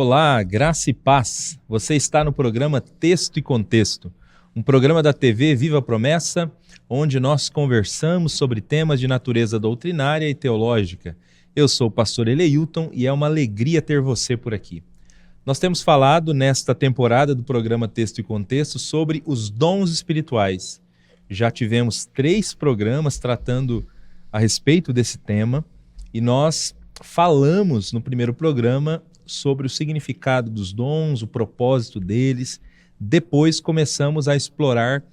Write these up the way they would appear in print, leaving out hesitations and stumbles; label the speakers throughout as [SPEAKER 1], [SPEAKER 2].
[SPEAKER 1] Olá, graça e paz. Você está no programa Texto e Contexto, um programa da TV Viva a Promessa, onde nós conversamos sobre temas de natureza doutrinária e teológica. Eu sou o pastor Eleilton e é uma alegria ter você por aqui. Nós temos falado nesta temporada do programa Texto e Contexto sobre os dons espirituais. Já tivemos 3 programas tratando a respeito desse tema e nós falamos no primeiro programa sobre o significado dos dons, o propósito deles. Depois começamos a explorar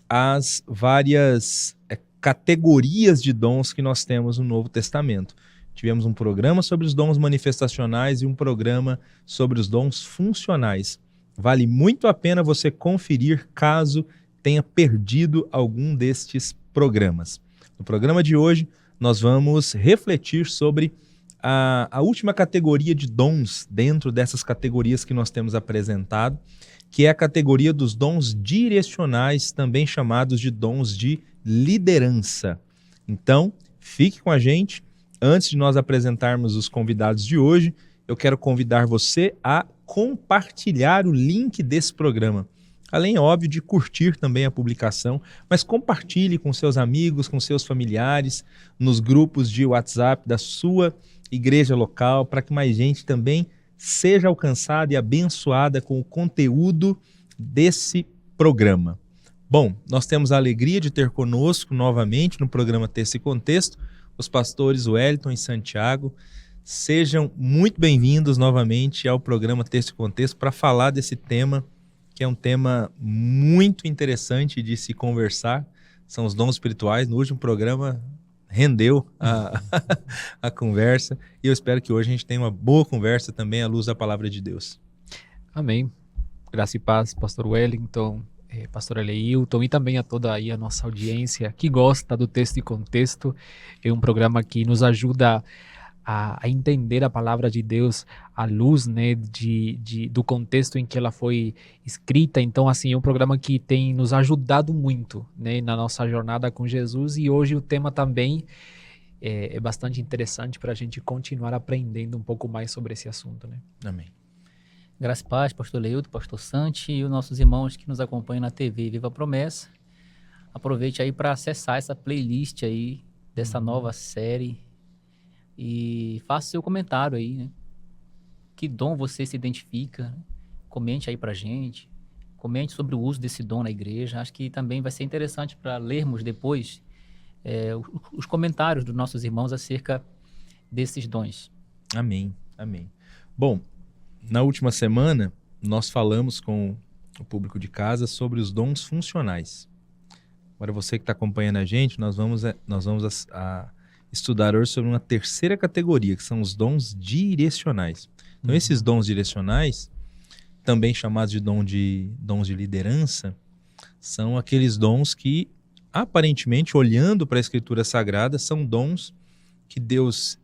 [SPEAKER 1] as várias categorias de dons que nós temos no Novo Testamento. Tivemos um programa sobre os dons manifestacionais e um programa sobre os dons funcionais. Vale muito a pena você conferir caso tenha perdido algum destes programas. No programa de hoje, nós vamos refletir sobre a última categoria de dons dentro dessas categorias que nós temos apresentado, que é a categoria dos dons direcionais, também chamados de dons de liderança. Então, fique com a gente. Antes de nós apresentarmos os convidados de hoje, eu quero convidar você a compartilhar o link desse programa. Além, óbvio, de curtir também a publicação, mas compartilhe com seus amigos, com seus familiares, nos grupos de WhatsApp da sua igreja local, para que mais gente também seja alcançada e abençoada com o conteúdo desse programa. Bom, nós temos a alegria de ter conosco novamente no programa Texto e Contexto os pastores Wellington e Santiago. Sejam muito bem-vindos novamente ao programa Texto e Contexto para falar desse tema, que é um tema muito interessante de se conversar, são os dons espirituais. No último programa rendeu a conversa e eu espero que hoje a gente tenha uma boa conversa também à luz da palavra de Deus.
[SPEAKER 2] Amém. Graça e paz, pastor Wellington, pastor Eleilton e também a toda aí a nossa audiência que gosta do Texto e Contexto. É um programa que nos ajuda a entender a palavra de Deus à luz, né, do contexto em que ela foi escrita. Então, assim, é um programa que tem nos ajudado muito, né, na nossa jornada com Jesus, e hoje o tema também é bastante interessante para a gente continuar aprendendo um pouco mais sobre esse assunto, né?
[SPEAKER 1] Amém.
[SPEAKER 3] Graça e paz, pastor Leilton, pastor Santi e os nossos irmãos que nos acompanham na TV Viva a Promessa. Aproveite aí para acessar essa playlist aí dessa nova série e faça seu comentário aí, né? Que dom você se identifica, né? Comente aí pra gente, comente sobre o uso desse dom na igreja. Acho que também vai ser interessante para lermos depois os comentários dos nossos irmãos acerca desses dons.
[SPEAKER 1] Amém, amém. Bom, na última semana nós falamos com o público de casa sobre os dons funcionais. Agora você que está acompanhando a gente, nós vamos estudar hoje sobre uma terceira categoria, que são os dons direcionais. Então, esses dons direcionais, também chamados de dons de liderança, são aqueles dons que, aparentemente, olhando para a Escritura Sagrada, são dons que Deus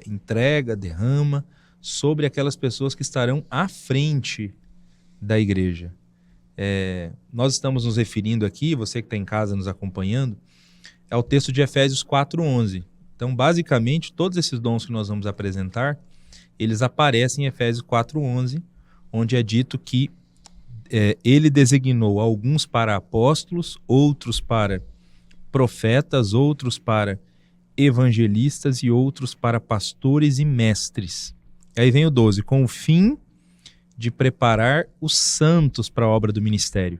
[SPEAKER 1] entrega, derrama sobre aquelas pessoas que estarão à frente da igreja. Nós estamos nos referindo aqui, você que está em casa nos acompanhando, ao texto de Efésios 4:11. Então, basicamente, todos esses dons que nós vamos apresentar, eles aparecem em Efésios 4:11, onde é dito que ele designou alguns para apóstolos, outros para profetas, outros para evangelistas e outros para pastores e mestres. Aí vem o 12, com o fim de preparar os santos para a obra do ministério.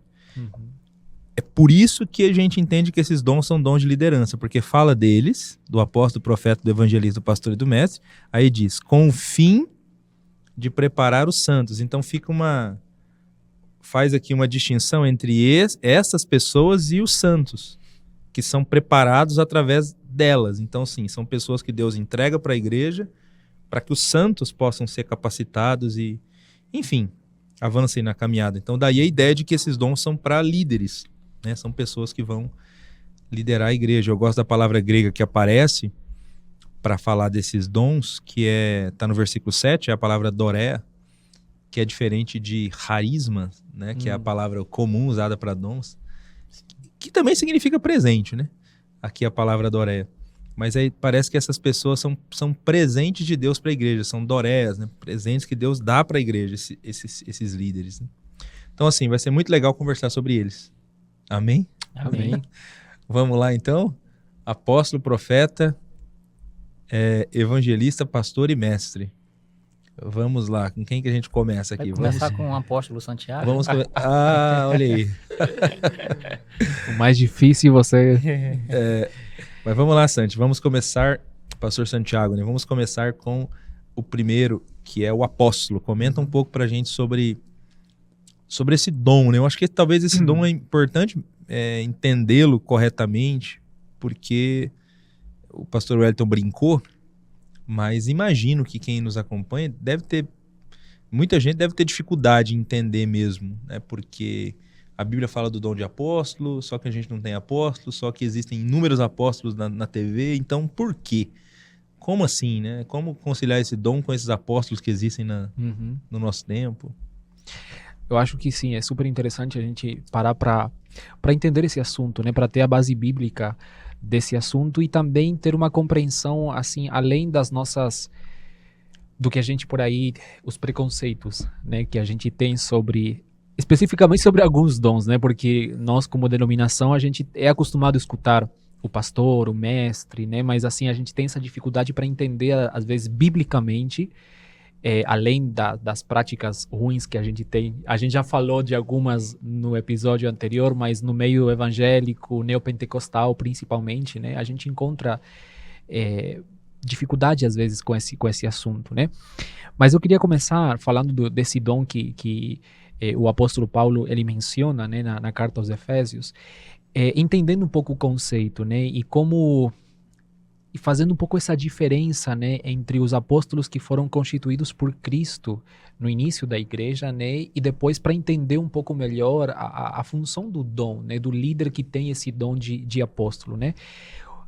[SPEAKER 1] É por isso que a gente entende que esses dons são dons de liderança, porque fala deles, do apóstolo, do profeta, do evangelista, do pastor e do mestre, aí diz, com o fim de preparar os santos. Então faz aqui uma distinção entre essas pessoas e os santos, que são preparados através delas. Então, sim, são pessoas que Deus entrega para a igreja, para que os santos possam ser capacitados e, enfim, avancem na caminhada. Então, daí a ideia de que esses dons são para líderes, né? São pessoas que vão liderar a igreja. Eu gosto da palavra grega que aparece para falar desses dons, que está no versículo 7, é a palavra dorea, que é diferente de charisma, né? Que é a palavra comum usada para dons, que também significa presente, né? Aqui a palavra dorea. Mas aí parece que essas pessoas são presentes de Deus para a igreja, são dorés, né? Presentes que Deus dá para a igreja, esses líderes. Né? Então, assim, vai ser muito legal conversar sobre eles. Amém?
[SPEAKER 3] Amém.
[SPEAKER 1] Vamos lá, então? Apóstolo, profeta, evangelista, pastor e mestre. Vamos lá, com quem que a gente começa aqui?
[SPEAKER 3] Vai começar com o apóstolo Santiago.
[SPEAKER 1] Olha aí.
[SPEAKER 2] O mais difícil você...
[SPEAKER 1] Mas vamos lá, Santi, vamos começar, pastor Santiago, né? Vamos começar com o primeiro, que é o apóstolo. Comenta um pouco pra gente sobre esse dom, né? Eu acho que talvez esse dom é importante entendê-lo corretamente, porque o pastor Wellington brincou, mas imagino que quem nos acompanha muita gente deve ter dificuldade em entender mesmo, né? Porque a Bíblia fala do dom de apóstolo, só que a gente não tem apóstolo, só que existem inúmeros apóstolos na TV, então por quê? Como assim, né? Como conciliar esse dom com esses apóstolos que existem no nosso tempo?
[SPEAKER 2] Eu acho que sim, é super interessante a gente parar para entender esse assunto, né? Para ter a base bíblica desse assunto e também ter uma compreensão, assim, além das nossas... do que a gente por aí, os preconceitos, né? Que a gente tem especificamente sobre alguns dons, né? Porque nós, como denominação, a gente é acostumado a escutar o pastor, o mestre, né? Mas assim, a gente tem essa dificuldade para entender, às vezes, biblicamente, além das práticas ruins que a gente tem. A gente já falou de algumas no episódio anterior, mas no meio evangélico, neopentecostal, principalmente, né? A gente encontra dificuldade, às vezes, com esse assunto, né? Mas eu queria começar falando desse dom que o apóstolo Paulo ele menciona, né, na carta aos Efésios, entendendo um pouco o conceito, né, e fazendo um pouco essa diferença, né, entre os apóstolos que foram constituídos por Cristo no início da igreja, né, e depois para entender um pouco melhor a função do dom, né, do líder que tem esse dom de apóstolo, né.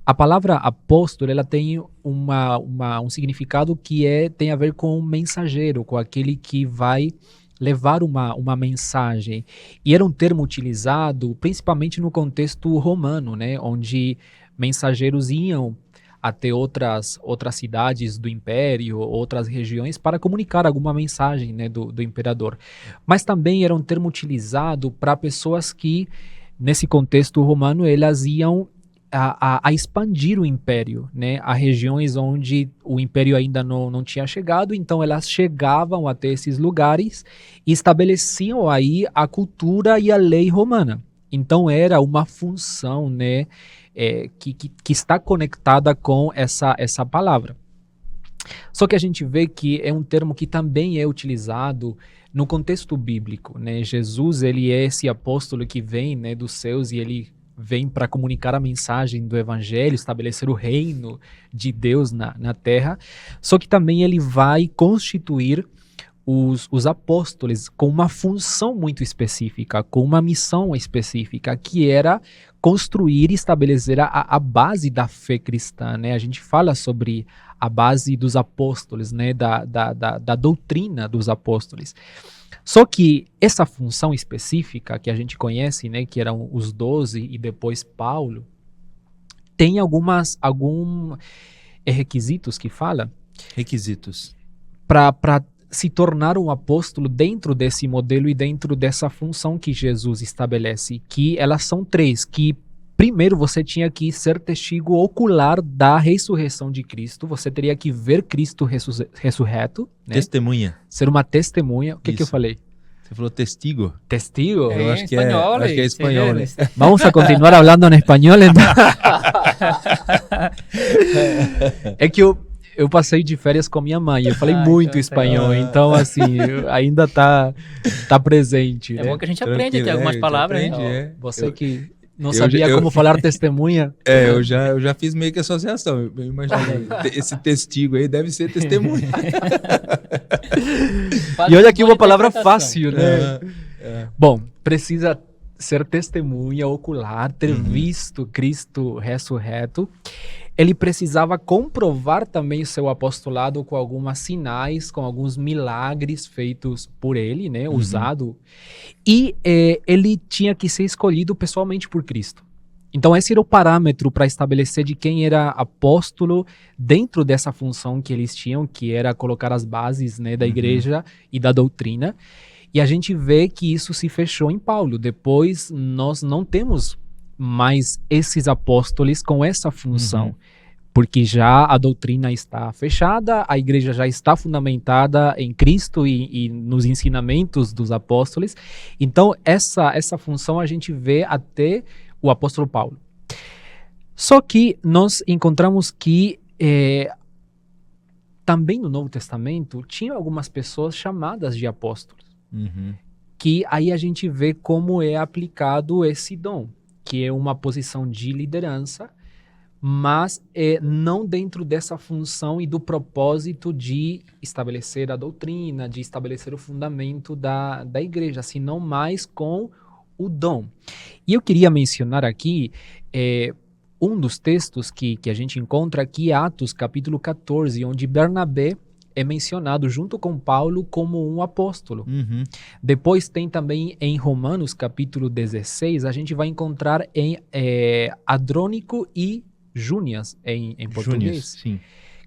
[SPEAKER 2] A palavra apóstolo, ela tem um significado que tem a ver com mensageiro, com aquele que vai levar uma mensagem. E era um termo utilizado principalmente no contexto romano, né, onde mensageiros iam até outras cidades do império, outras regiões, para comunicar alguma mensagem, né, do imperador. Mas também era um termo utilizado para pessoas que, nesse contexto romano, elas iam a expandir o império, né, a regiões onde o império ainda não tinha chegado, então elas chegavam até esses lugares e estabeleciam aí a cultura e a lei romana. Então era uma função, né, que está conectada com essa palavra. Só que a gente vê que é um termo que também é utilizado no contexto bíblico, né? Jesus, ele é esse apóstolo que vem, né, dos céus e ele vem para comunicar a mensagem do evangelho, estabelecer o reino de Deus na terra, só que também ele vai constituir os apóstolos com uma função muito específica, com uma missão específica, que era construir e estabelecer a base da fé cristã, né? A gente fala sobre a base dos apóstolos, né? Da doutrina dos apóstolos. Só que essa função específica que a gente conhece, né, que eram os 12 e depois Paulo, tem alguns requisitos que fala?
[SPEAKER 1] Requisitos.
[SPEAKER 2] Para se tornar um apóstolo dentro desse modelo e dentro dessa função que Jesus estabelece, que elas são 3, que primeiro você tinha que ser testigo ocular da ressurreição de Cristo, você teria que ver Cristo ressurreto, né?
[SPEAKER 1] Testemunha.
[SPEAKER 2] Ser uma testemunha. O que eu falei?
[SPEAKER 1] Você falou testigo?
[SPEAKER 2] Testigo?
[SPEAKER 1] Eu acho que é espanhol, né?
[SPEAKER 2] Vamos a continuar hablando en español, então. É que eu passei de férias com minha mãe, eu falei muito espanhol, então assim, ainda tá presente.
[SPEAKER 3] É
[SPEAKER 2] né?
[SPEAKER 3] bom que a gente aprende aqui algumas palavras,
[SPEAKER 1] aprende,
[SPEAKER 3] né?
[SPEAKER 2] Você que não sabia como falar testemunha.
[SPEAKER 1] Eu já fiz meio que associação. Eu imagino esse testigo aí deve ser testemunha.
[SPEAKER 2] E olha aqui uma palavra fácil, né? Bom, precisa ser testemunha ocular, ter visto Cristo ressurreto. Ele precisava comprovar também o seu apostolado com alguns sinais, com alguns milagres feitos por ele, né, usado. E ele tinha que ser escolhido pessoalmente por Cristo. Então esse era o parâmetro para estabelecer de quem era apóstolo dentro dessa função que eles tinham, que era colocar as bases, né, da igreja e da doutrina. E a gente vê que isso se fechou em Paulo. Depois nós não temos mais esses apóstolos com essa função. Porque já a doutrina está fechada, a igreja já está fundamentada em Cristo e nos ensinamentos dos apóstolos. Então, essa função a gente vê até o apóstolo Paulo. Só que nós encontramos que também no Novo Testamento tinha algumas pessoas chamadas de apóstolos. Que aí a gente vê como é aplicado esse dom, que é uma posição de liderança, mas não dentro dessa função e do propósito de estabelecer a doutrina, de estabelecer o fundamento da igreja, senão mais com o dom. E eu queria mencionar aqui um dos textos que a gente encontra aqui, Atos capítulo 14, onde Bernabé é mencionado junto com Paulo como um apóstolo. Depois tem também em Romanos capítulo 16, a gente vai encontrar em Andrônico e Júnias, em português,
[SPEAKER 1] sim.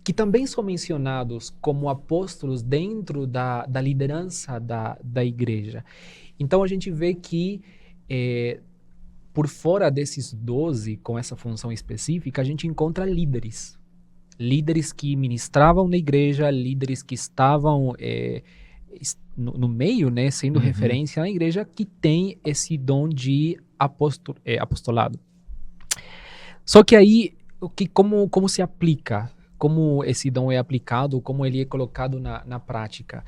[SPEAKER 2] que também são mencionados como apóstolos dentro da liderança da igreja. Então a gente vê que por fora desses 12, com essa função específica, a gente encontra líderes. Líderes que ministravam na igreja, líderes que estavam no meio, né, sendo referência na igreja, que tem esse dom de apostolado. Só que aí, como se aplica? Como esse dom é aplicado? Como ele é colocado na prática?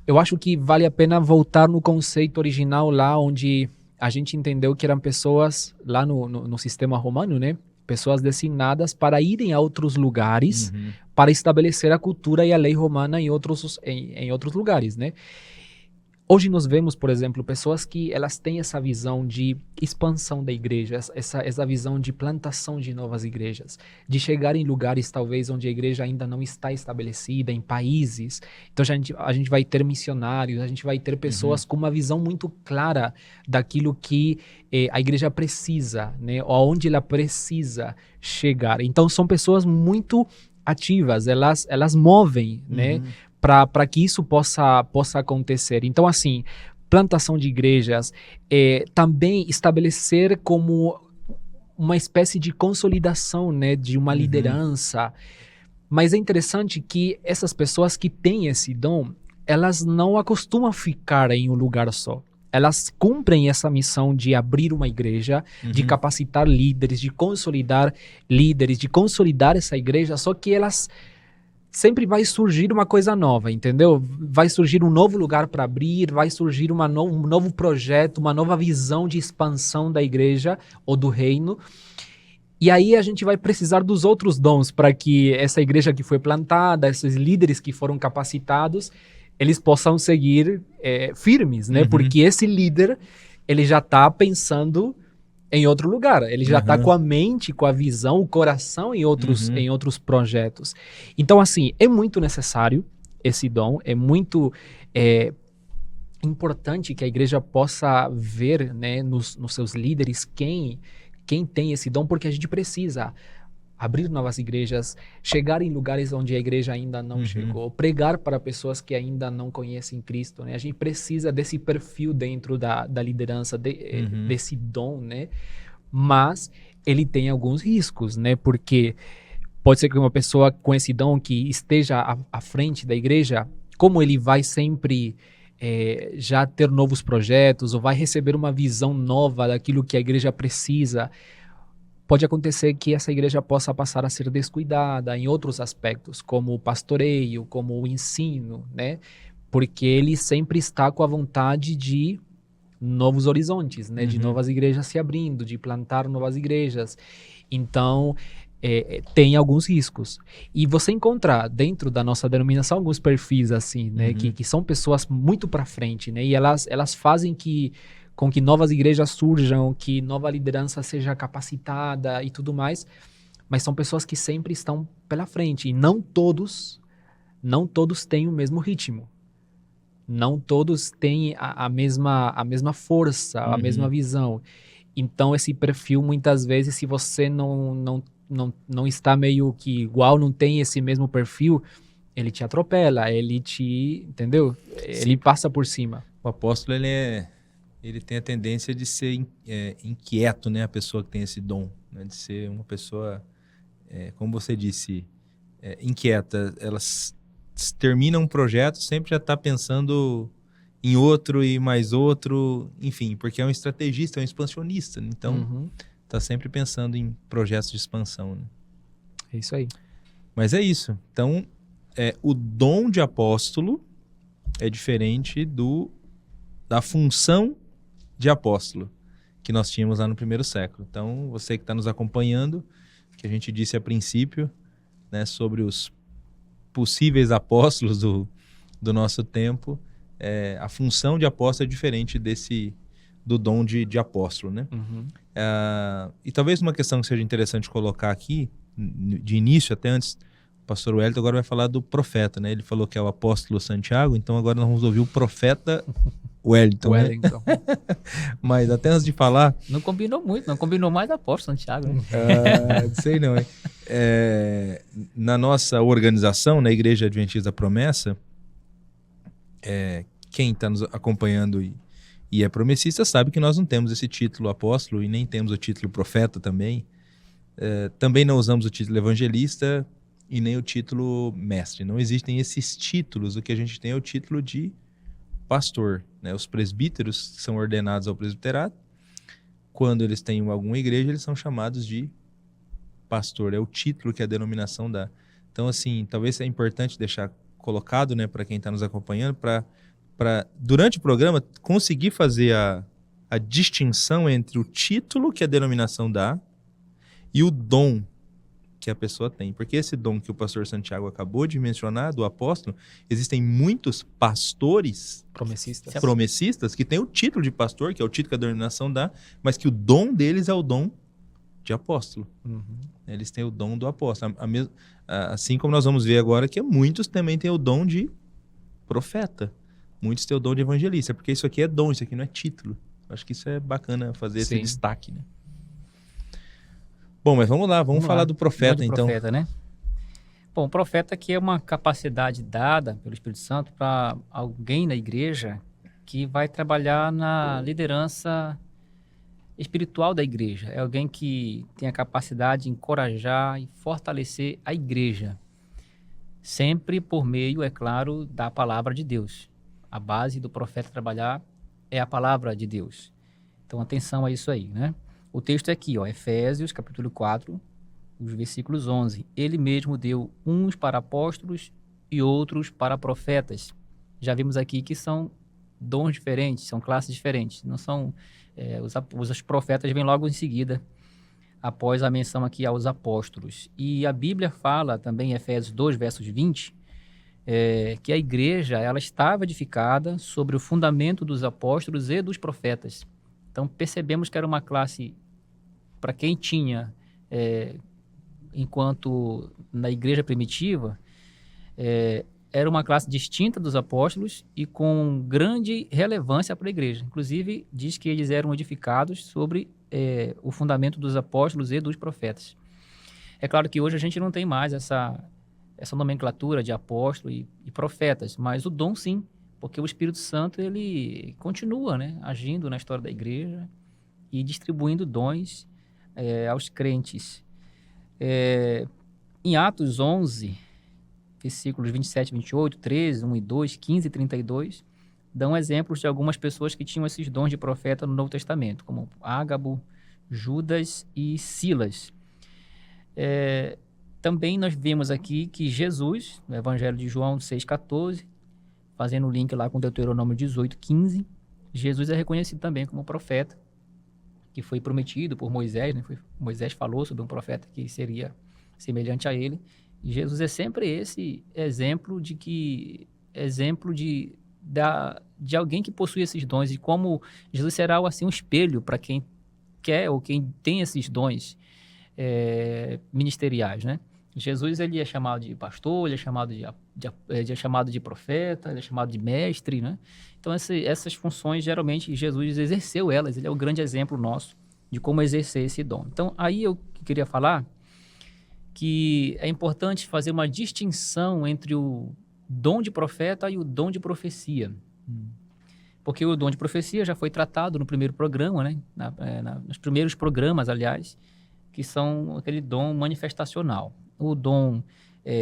[SPEAKER 2] Eu acho que vale a pena voltar no conceito original lá onde a gente entendeu que eram pessoas, lá no sistema romano, né? Pessoas designadas para irem a outros lugares para estabelecer a cultura e a lei romana em outros lugares, né? Hoje nós vemos, por exemplo, pessoas que elas têm essa visão de expansão da igreja, essa visão de plantação de novas igrejas, de chegar em lugares talvez onde a igreja ainda não está estabelecida, em países. Então a gente vai ter missionários, a gente vai ter pessoas com uma visão muito clara daquilo que a igreja precisa, né? Ou aonde ela precisa chegar. Então são pessoas muito ativas, elas movem, né? Para que isso possa acontecer. Então, assim, plantação de igrejas, também estabelecer como uma espécie de consolidação, né, de uma liderança. Mas é interessante que essas pessoas que têm esse dom, elas não acostumam ficar em um lugar só. Elas cumprem essa missão de abrir uma igreja, de capacitar líderes, de consolidar líderes, de consolidar essa igreja, só que elas sempre vai surgir uma coisa nova, entendeu? Vai surgir um novo lugar para abrir, vai surgir um novo projeto, uma nova visão de expansão da igreja ou do reino. E aí a gente vai precisar dos outros dons para que essa igreja que foi plantada, esses líderes que foram capacitados, eles possam seguir firmes, né? Porque esse líder, ele já está pensando em outro lugar, ele já está com a mente, com a visão, o coração em outros projetos. Então, assim, é muito necessário esse dom, é muito importante que a igreja possa ver, né, nos seus líderes quem tem esse dom, porque a gente precisa abrir novas igrejas, chegar em lugares onde a igreja ainda não chegou, pregar para pessoas que ainda não conhecem Cristo, né? A gente precisa desse perfil dentro da liderança, desse dom, né? Mas ele tem alguns riscos, né? Porque pode ser que uma pessoa com esse dom que esteja à frente da igreja, como ele vai sempre já ter novos projetos, ou vai receber uma visão nova daquilo que a igreja precisa, pode acontecer que essa igreja possa passar a ser descuidada em outros aspectos, como o pastoreio, como o ensino, né? Porque ele sempre está com a vontade de novos horizontes, né? De novas igrejas se abrindo, de plantar novas igrejas. Então, tem alguns riscos. E você encontra dentro da nossa denominação alguns perfis assim, né? Que são pessoas muito para frente, né? E elas fazem com que novas igrejas surjam, que nova liderança seja capacitada e tudo mais, mas são pessoas que sempre estão pela frente, e não todos têm o mesmo ritmo, não todos têm a mesma força, a mesma visão, Então, esse perfil, muitas vezes, se você não está meio que igual, não tem esse mesmo perfil, ele te atropela, ele te, entendeu? Ele passa por cima.
[SPEAKER 1] O apóstolo, ele tem a tendência de ser inquieto, né? A pessoa que tem esse dom, né? De ser uma pessoa, como você disse, inquieta. Elas terminam um projeto, sempre já está pensando em outro e mais outro, enfim, porque é um estrategista, é um expansionista, então está sempre pensando em projetos de expansão, né?
[SPEAKER 2] É isso aí.
[SPEAKER 1] Mas é isso. Então, o dom de apóstolo é diferente da função de apóstolo que nós tínhamos lá no primeiro século. Então, você que está nos acompanhando, que a gente disse a princípio, né, sobre os possíveis apóstolos do nosso tempo, a função de apóstolo é diferente do dom de apóstolo, né? E talvez uma questão que seja interessante colocar aqui, de início, até antes, o pastor Wellington agora vai falar do profeta, né? Ele falou que é o apóstolo Santiago, então agora nós vamos ouvir o profeta Wellington, né? Mas até antes de falar...
[SPEAKER 3] Não combinou muito, não combinou mais apóstolo Santiago, né?
[SPEAKER 1] Sei não, hein? Na nossa organização, na Igreja Adventista da Promessa, quem está nos acompanhando e é promessista sabe que nós não temos esse título apóstolo e nem temos o título profeta também. Também não usamos o título evangelista e nem o título mestre. Não existem esses títulos. O que a gente tem é o título de pastor, né? Os presbíteros são ordenados ao presbiterato. Quando eles têm alguma igreja, eles são chamados de pastor. É o título que a denominação dá. Então, assim, talvez seja importante deixar colocado, né, para quem está nos acompanhando, para durante o programa conseguir fazer a distinção entre o título que a denominação dá e o dom que a pessoa tem. Porque esse dom que o pastor Santiago acabou de mencionar, do apóstolo, existem muitos pastores promessistas que têm o título de pastor, que é o título que a denominação dá, mas que o dom deles é o dom de apóstolo. Eles têm o dom do apóstolo. Assim como nós vamos ver agora que muitos também têm o dom de profeta. Muitos têm o dom de evangelista, porque isso aqui é dom, isso aqui não é título. Acho que isso é bacana fazer esse destaque, né? Bom, mas vamos lá, vamos falar do profeta, então.
[SPEAKER 3] Profeta, né? Bom, o profeta aqui é uma capacidade dada pelo Espírito Santo para alguém na igreja que vai trabalhar na liderança espiritual da igreja. É alguém que tem a capacidade de encorajar e fortalecer a igreja. Sempre por meio, é claro, da palavra de Deus. A base do profeta trabalhar é a palavra de Deus. Então, atenção a isso aí, né? O texto é aqui, Efésios, capítulo 4, os versículos 11. Ele mesmo deu uns para apóstolos e outros para profetas. Já vimos aqui que são dons diferentes, são classes diferentes. Não são os profetas vêm logo em seguida, após a menção aqui aos apóstolos. E a Bíblia fala também em Efésios 2, versos 20, que a igreja ela estava edificada sobre o fundamento dos apóstolos e dos profetas. Então percebemos que era uma classe, para quem tinha, enquanto na igreja primitiva, era uma classe distinta dos apóstolos e com grande relevância para a igreja. Inclusive, diz que eles eram edificados sobre o fundamento dos apóstolos e dos profetas. É claro que hoje a gente não tem mais essa nomenclatura de apóstolo e profetas, mas o dom sim, porque o Espírito Santo ele continua, né, agindo na história da igreja e distribuindo dons aos crentes. Em Atos 11, versículos 27 e 28, 13, 1 e 2, 15 e 32, dão exemplos de algumas pessoas que tinham esses dons de profeta no Novo Testamento, como Ágabo, Judas e Silas. Também nós vemos aqui que Jesus, no Evangelho de João 6,14, fazendo o link lá com Deuteronômio 18,15, Jesus é reconhecido também como profeta, que foi prometido por Moisés, né? Moisés falou sobre um profeta que seria semelhante a ele. E Jesus é sempre esse exemplo de alguém que possui esses dons, e como Jesus será assim um espelho para quem quer ou quem tem esses dons ministeriais, né? Jesus ele é chamado de pastor, ele é chamado de profeta, ele é chamado de mestre, né? Então essas funções geralmente Jesus exerceu elas, ele é o grande exemplo nosso de como exercer esse dom. Então, aí eu queria falar que é importante fazer uma distinção entre o dom de profeta e o dom de profecia. Porque o dom de profecia já foi tratado no primeiro programa, né? Nos primeiros programas, aliás, que são aquele dom manifestacional. O dom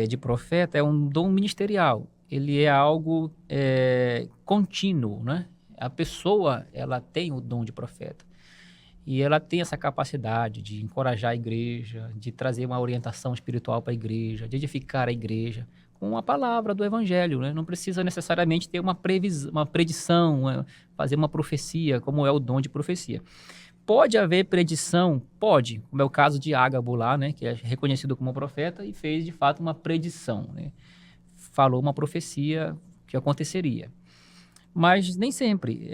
[SPEAKER 3] de profeta é um dom ministerial. Ele é algo contínuo, né? A pessoa, ela tem o dom de profeta. E ela tem essa capacidade de encorajar a igreja, de trazer uma orientação espiritual para a igreja, de edificar a igreja com a palavra do evangelho, né? Não precisa necessariamente ter uma predição, fazer uma profecia, como é o dom de profecia. Pode haver predição? Pode, como é o caso de Ágabo lá, né? Que é reconhecido como profeta e fez, de fato, uma predição, né? Falou uma profecia que aconteceria. Mas nem sempre.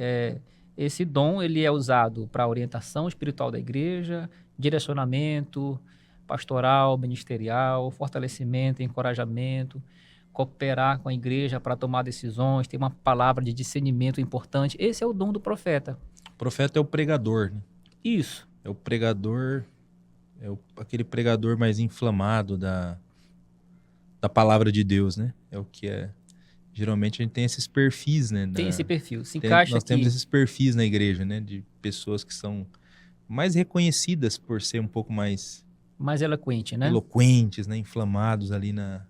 [SPEAKER 3] Esse dom ele é usado para orientação espiritual da igreja, direcionamento pastoral, ministerial, fortalecimento, encorajamento, cooperar com a igreja para tomar decisões, ter uma palavra de discernimento importante. Esse é o dom do profeta.
[SPEAKER 1] O profeta é o pregador, né?
[SPEAKER 3] Isso.
[SPEAKER 1] É o pregador, aquele pregador mais inflamado da palavra de Deus, né? É o que é. Geralmente a gente tem esses perfis, né?
[SPEAKER 3] Tem esse perfil. Se encaixa
[SPEAKER 1] nós
[SPEAKER 3] aqui.
[SPEAKER 1] temos esses perfis na igreja, né? De pessoas que são mais reconhecidas por ser um pouco mais
[SPEAKER 3] eloquente, né?
[SPEAKER 1] eloquentes, né? Inflamados ali na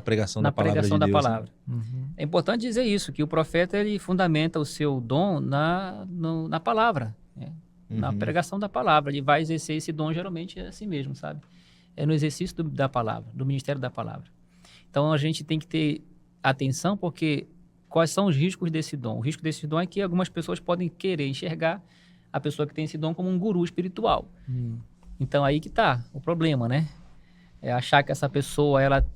[SPEAKER 1] pregação da palavra de Deus.
[SPEAKER 3] Palavra. Uhum. É importante dizer isso, que o profeta ele fundamenta o seu dom na palavra, né? Na pregação da palavra. Ele vai exercer esse dom geralmente assim mesmo, sabe? É no exercício da palavra, do ministério da palavra. Então a gente tem que ter atenção, porque quais são os riscos desse dom? O risco desse dom é que algumas pessoas podem querer enxergar a pessoa que tem esse dom como um guru espiritual. Então aí que está o problema, né? É achar que essa pessoa ela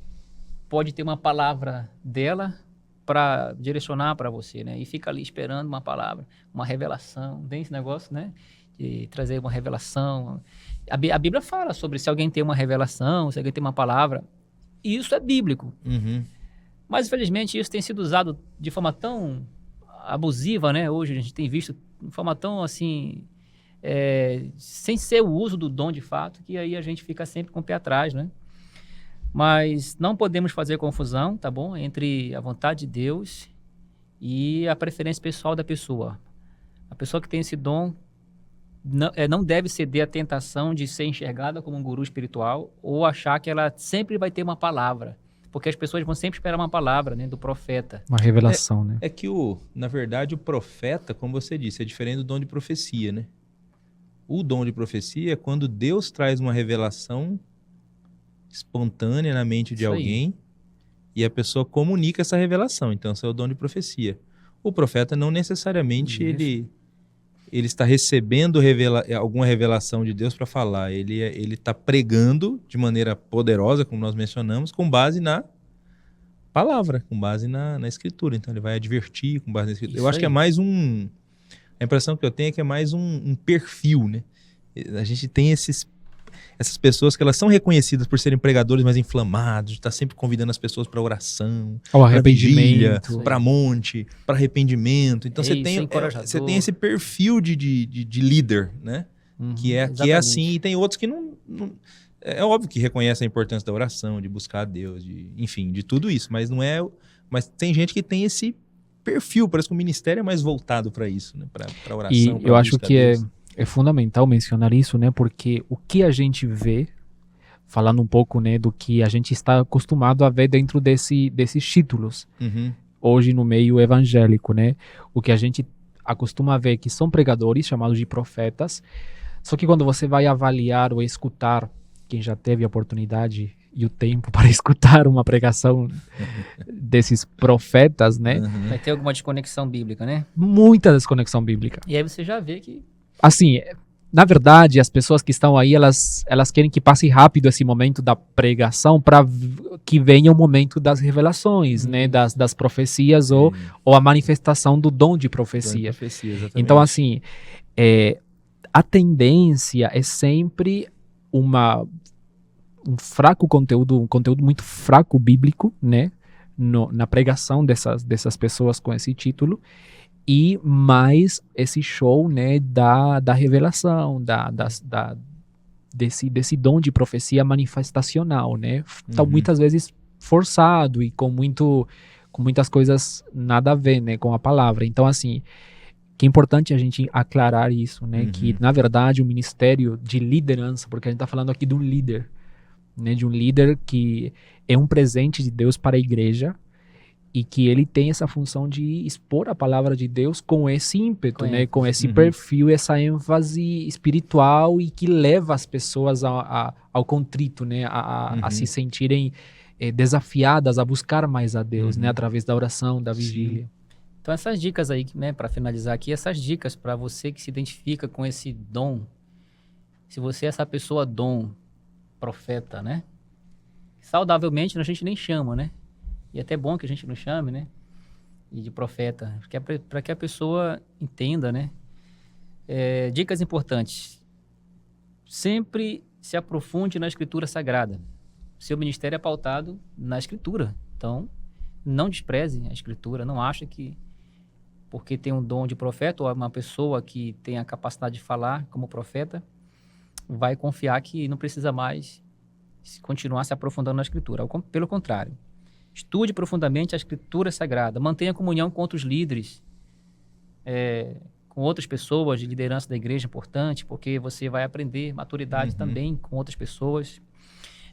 [SPEAKER 3] pode ter uma palavra dela para direcionar para você, né? E fica ali esperando uma palavra, uma revelação. Tem esse negócio, né? De trazer uma revelação. A Bíblia fala sobre se alguém tem uma revelação, se alguém tem uma palavra. E isso é bíblico. Mas, infelizmente, isso tem sido usado de forma tão abusiva, né? Hoje a gente tem visto de forma tão, assim, sem ser o uso do dom de fato, que aí a gente fica sempre com o pé atrás, né? Mas não podemos fazer confusão, tá bom? Entre a vontade de Deus e a preferência pessoal da pessoa. A pessoa que tem esse dom não deve ceder à tentação de ser enxergada como um guru espiritual ou achar que ela sempre vai ter uma palavra. Porque as pessoas vão sempre esperar uma palavra, né, do profeta.
[SPEAKER 2] Uma revelação, né?
[SPEAKER 1] É que, na verdade, o profeta, como você disse, é diferente do dom de profecia, né? O dom de profecia é quando Deus traz uma revelação espontânea na mente de alguém e a pessoa comunica essa revelação. Então, esse é o dom de profecia. O profeta não necessariamente ele está recebendo alguma revelação de Deus para falar. Ele está pregando de maneira poderosa, como nós mencionamos, com base na palavra, com base na escritura. Então ele vai advertir com base na escritura. Eu acho que é mais a impressão que eu tenho é que é mais um perfil, né? A gente tem essas pessoas que elas são reconhecidas por serem pregadores mais inflamados, de estar sempre convidando as pessoas para oração,
[SPEAKER 2] ao arrependimento,
[SPEAKER 1] para monte, para arrependimento. Então você tem esse perfil de líder, né? Que é assim, e tem outros que não é óbvio que reconhece a importância da oração, de buscar a Deus, enfim, de tudo isso, mas não é. Mas tem gente que tem esse perfil, parece que o ministério é mais voltado para isso, né? Para oração.
[SPEAKER 2] E eu acho que é fundamental mencionar isso, né? Porque o que a gente vê, falando um pouco, né, do que a gente está acostumado a ver dentro desses títulos, hoje no meio evangélico, né? O que a gente acostuma ver que são pregadores chamados de profetas, só que quando você vai avaliar ou escutar, quem já teve a oportunidade e o tempo para escutar uma pregação desses profetas, né?
[SPEAKER 3] Vai ter alguma desconexão bíblica, né?
[SPEAKER 2] Muita desconexão bíblica.
[SPEAKER 3] E aí você já vê que
[SPEAKER 2] assim, na verdade, as pessoas que estão aí, elas querem que passe rápido esse momento da pregação para que venha o momento das revelações, né? Das profecias ou a manifestação do dom de profecia. Então, assim, a tendência é sempre um fraco conteúdo, um conteúdo muito fraco bíblico, né? Na pregação dessas pessoas com esse título. e mais esse show, né, da revelação, desse dom de profecia manifestacional, né? Então, muitas vezes forçado e com muitas coisas nada a ver, né, com a palavra. Então, assim, que é importante a gente aclarar isso, né, que, na verdade, o ministério de liderança, porque a gente está falando aqui de um líder, né, de um líder que é um presente de Deus para a igreja, e que ele tem essa função de expor a palavra de Deus com esse ímpeto, né? Com esse perfil, essa ênfase espiritual e que leva as pessoas ao contrito, né? A se sentirem desafiadas a buscar mais a Deus, né? Através da oração, da vigília.
[SPEAKER 3] Sim. Então essas dicas aí, né? Para finalizar aqui, essas dicas para você que se identifica com esse dom, se você é essa pessoa dom, profeta, né? Saudavelmente a gente nem chama, né? E é até bom que a gente não chame, né? E de profeta, para que a pessoa entenda, né? Dicas importantes. Sempre se aprofunde na Escritura Sagrada. Seu ministério é pautado na Escritura. Então, não despreze a Escritura. Não acha que porque tem um dom de profeta ou uma pessoa que tem a capacidade de falar como profeta, vai confiar que não precisa mais continuar se aprofundando na Escritura. Pelo contrário. Estude profundamente a Escritura Sagrada. Mantenha comunhão com outros líderes, com outras pessoas de liderança da igreja, importante, porque você vai aprender maturidade também com outras pessoas.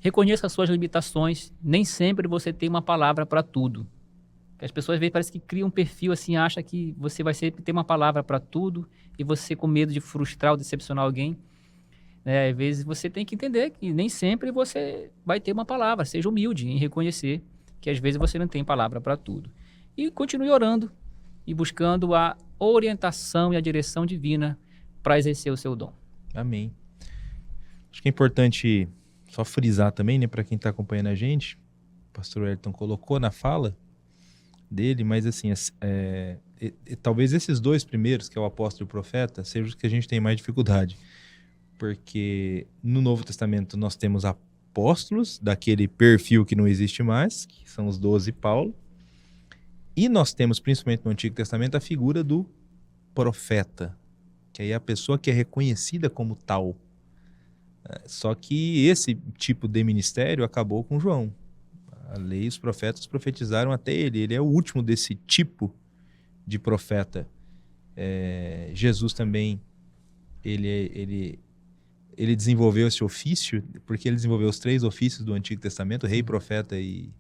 [SPEAKER 3] Reconheça as suas limitações. Nem sempre você tem uma palavra para tudo. As pessoas às vezes parece que criam um perfil assim, acha que você vai sempre ter uma palavra para tudo e você com medo de frustrar ou decepcionar alguém. Às vezes você tem que entender que nem sempre você vai ter uma palavra. Seja humilde em reconhecer que às vezes você não tem palavra para tudo. E continue orando e buscando a orientação e a direção divina para exercer o seu dom.
[SPEAKER 1] Amém. Acho que é importante só frisar também, né, para quem está acompanhando a gente, o pastor Wellington colocou na fala dele, mas assim, talvez esses dois primeiros, que é o apóstolo e o profeta, sejam os que a gente tem mais dificuldade. Porque no Novo Testamento nós temos apóstolos, daquele perfil que não existe mais, que são os 12 Paulo, e nós temos, principalmente no Antigo Testamento, a figura do profeta, que aí é a pessoa que é reconhecida como tal. Só que esse tipo de ministério acabou com João. A lei e os profetas profetizaram até ele é o último desse tipo de profeta. Jesus também, ele desenvolveu esse ofício, porque ele desenvolveu os 3 ofícios do Antigo Testamento, rei, profeta e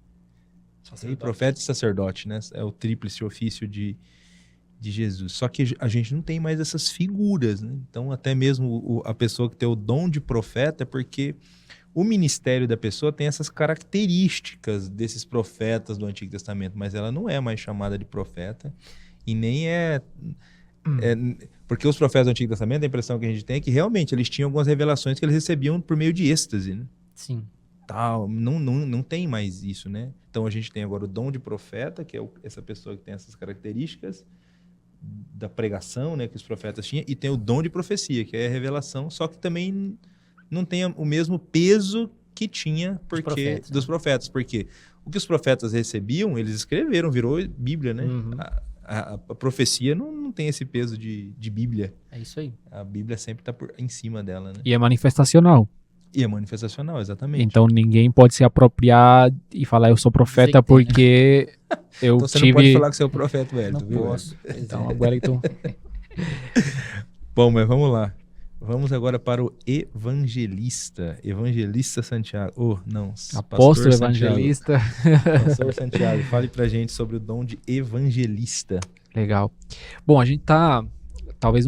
[SPEAKER 1] sacerdote, né? É o tríplice ofício de Jesus. Só que a gente não tem mais essas figuras, né? Então, até mesmo a pessoa que tem o dom de profeta, porque o ministério da pessoa tem essas características desses profetas do Antigo Testamento, mas ela não é mais chamada de profeta e nem porque os profetas do Antigo Testamento, a impressão que a gente tem é que realmente eles tinham algumas revelações que eles recebiam por meio de êxtase, né?
[SPEAKER 3] Sim.
[SPEAKER 1] Não tem mais isso, né? Então a gente tem agora o dom de profeta, que é essa pessoa que tem essas características da pregação, né, que os profetas tinham, e tem o dom de profecia, que é a revelação, só que também não tem o mesmo peso que tinha dos profetas, porque o que os profetas recebiam, eles escreveram, virou Bíblia, né? A profecia não tem esse peso de Bíblia.
[SPEAKER 3] É isso aí.
[SPEAKER 1] A Bíblia sempre está em cima dela, né?
[SPEAKER 2] E é manifestacional.
[SPEAKER 1] E é manifestacional, exatamente.
[SPEAKER 2] Então ninguém pode se apropriar e falar eu sou profeta porque eu
[SPEAKER 1] então, você
[SPEAKER 2] tive...
[SPEAKER 1] não pode falar que você é o profeta, Wellington.
[SPEAKER 3] Não
[SPEAKER 1] viu?
[SPEAKER 3] posso.
[SPEAKER 2] Então, Wellington...
[SPEAKER 1] Bom, mas vamos lá. Vamos agora para o evangelista Santiago.
[SPEAKER 2] Apóstolo evangelista.
[SPEAKER 1] Pastor Santiago, fale pra gente sobre o dom de evangelista.
[SPEAKER 2] Legal. Bom, a gente talvez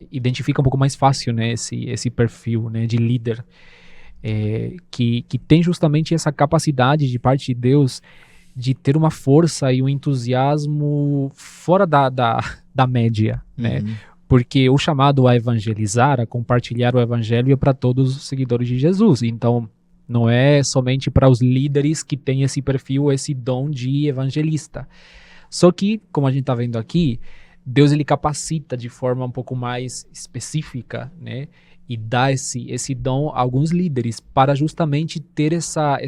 [SPEAKER 2] identifica um pouco mais fácil, né, esse perfil, né, de líder, que tem justamente essa capacidade de parte de Deus de ter uma força e um entusiasmo fora da média, né? Porque o chamado a evangelizar, a compartilhar o evangelho é para todos os seguidores de Jesus. Então, não é somente para os líderes que têm esse perfil, esse dom de evangelista. Só que, como a gente está vendo aqui, Deus ele capacita de forma um pouco mais específica, né? E dá esse dom a alguns líderes para justamente ter essa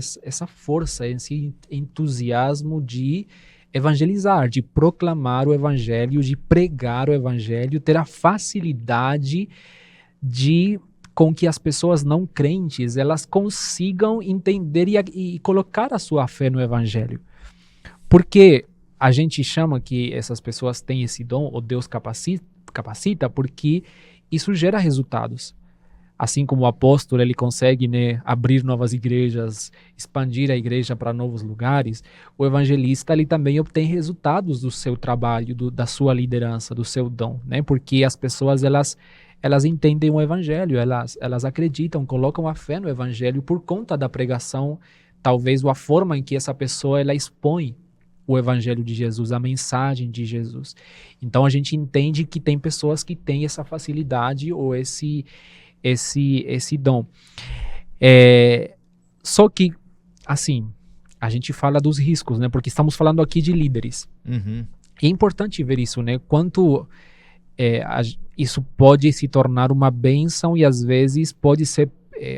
[SPEAKER 2] força, esse entusiasmo de evangelizar, de proclamar o evangelho, de pregar o evangelho, ter a facilidade de com que as pessoas não crentes elas consigam entender e colocar a sua fé no evangelho. Porque a gente chama que essas pessoas têm esse dom, ou Deus capacita, porque isso gera resultados. Assim como o apóstolo ele consegue, né, abrir novas igrejas, expandir a igreja para novos lugares, o evangelista ele também obtém resultados do seu trabalho, da sua liderança, do seu dom, né? Porque as pessoas elas entendem o evangelho, elas acreditam, colocam a fé no evangelho por conta da pregação, talvez a forma em que essa pessoa ela expõe o evangelho de Jesus, a mensagem de Jesus. Então a gente entende que tem pessoas que têm essa facilidade ou esse dom. Só que, assim, a gente fala dos riscos, né? Porque estamos falando aqui de líderes.
[SPEAKER 1] Uhum.
[SPEAKER 2] E é importante ver isso, né? Quanto isso pode se tornar uma bênção e às vezes pode ser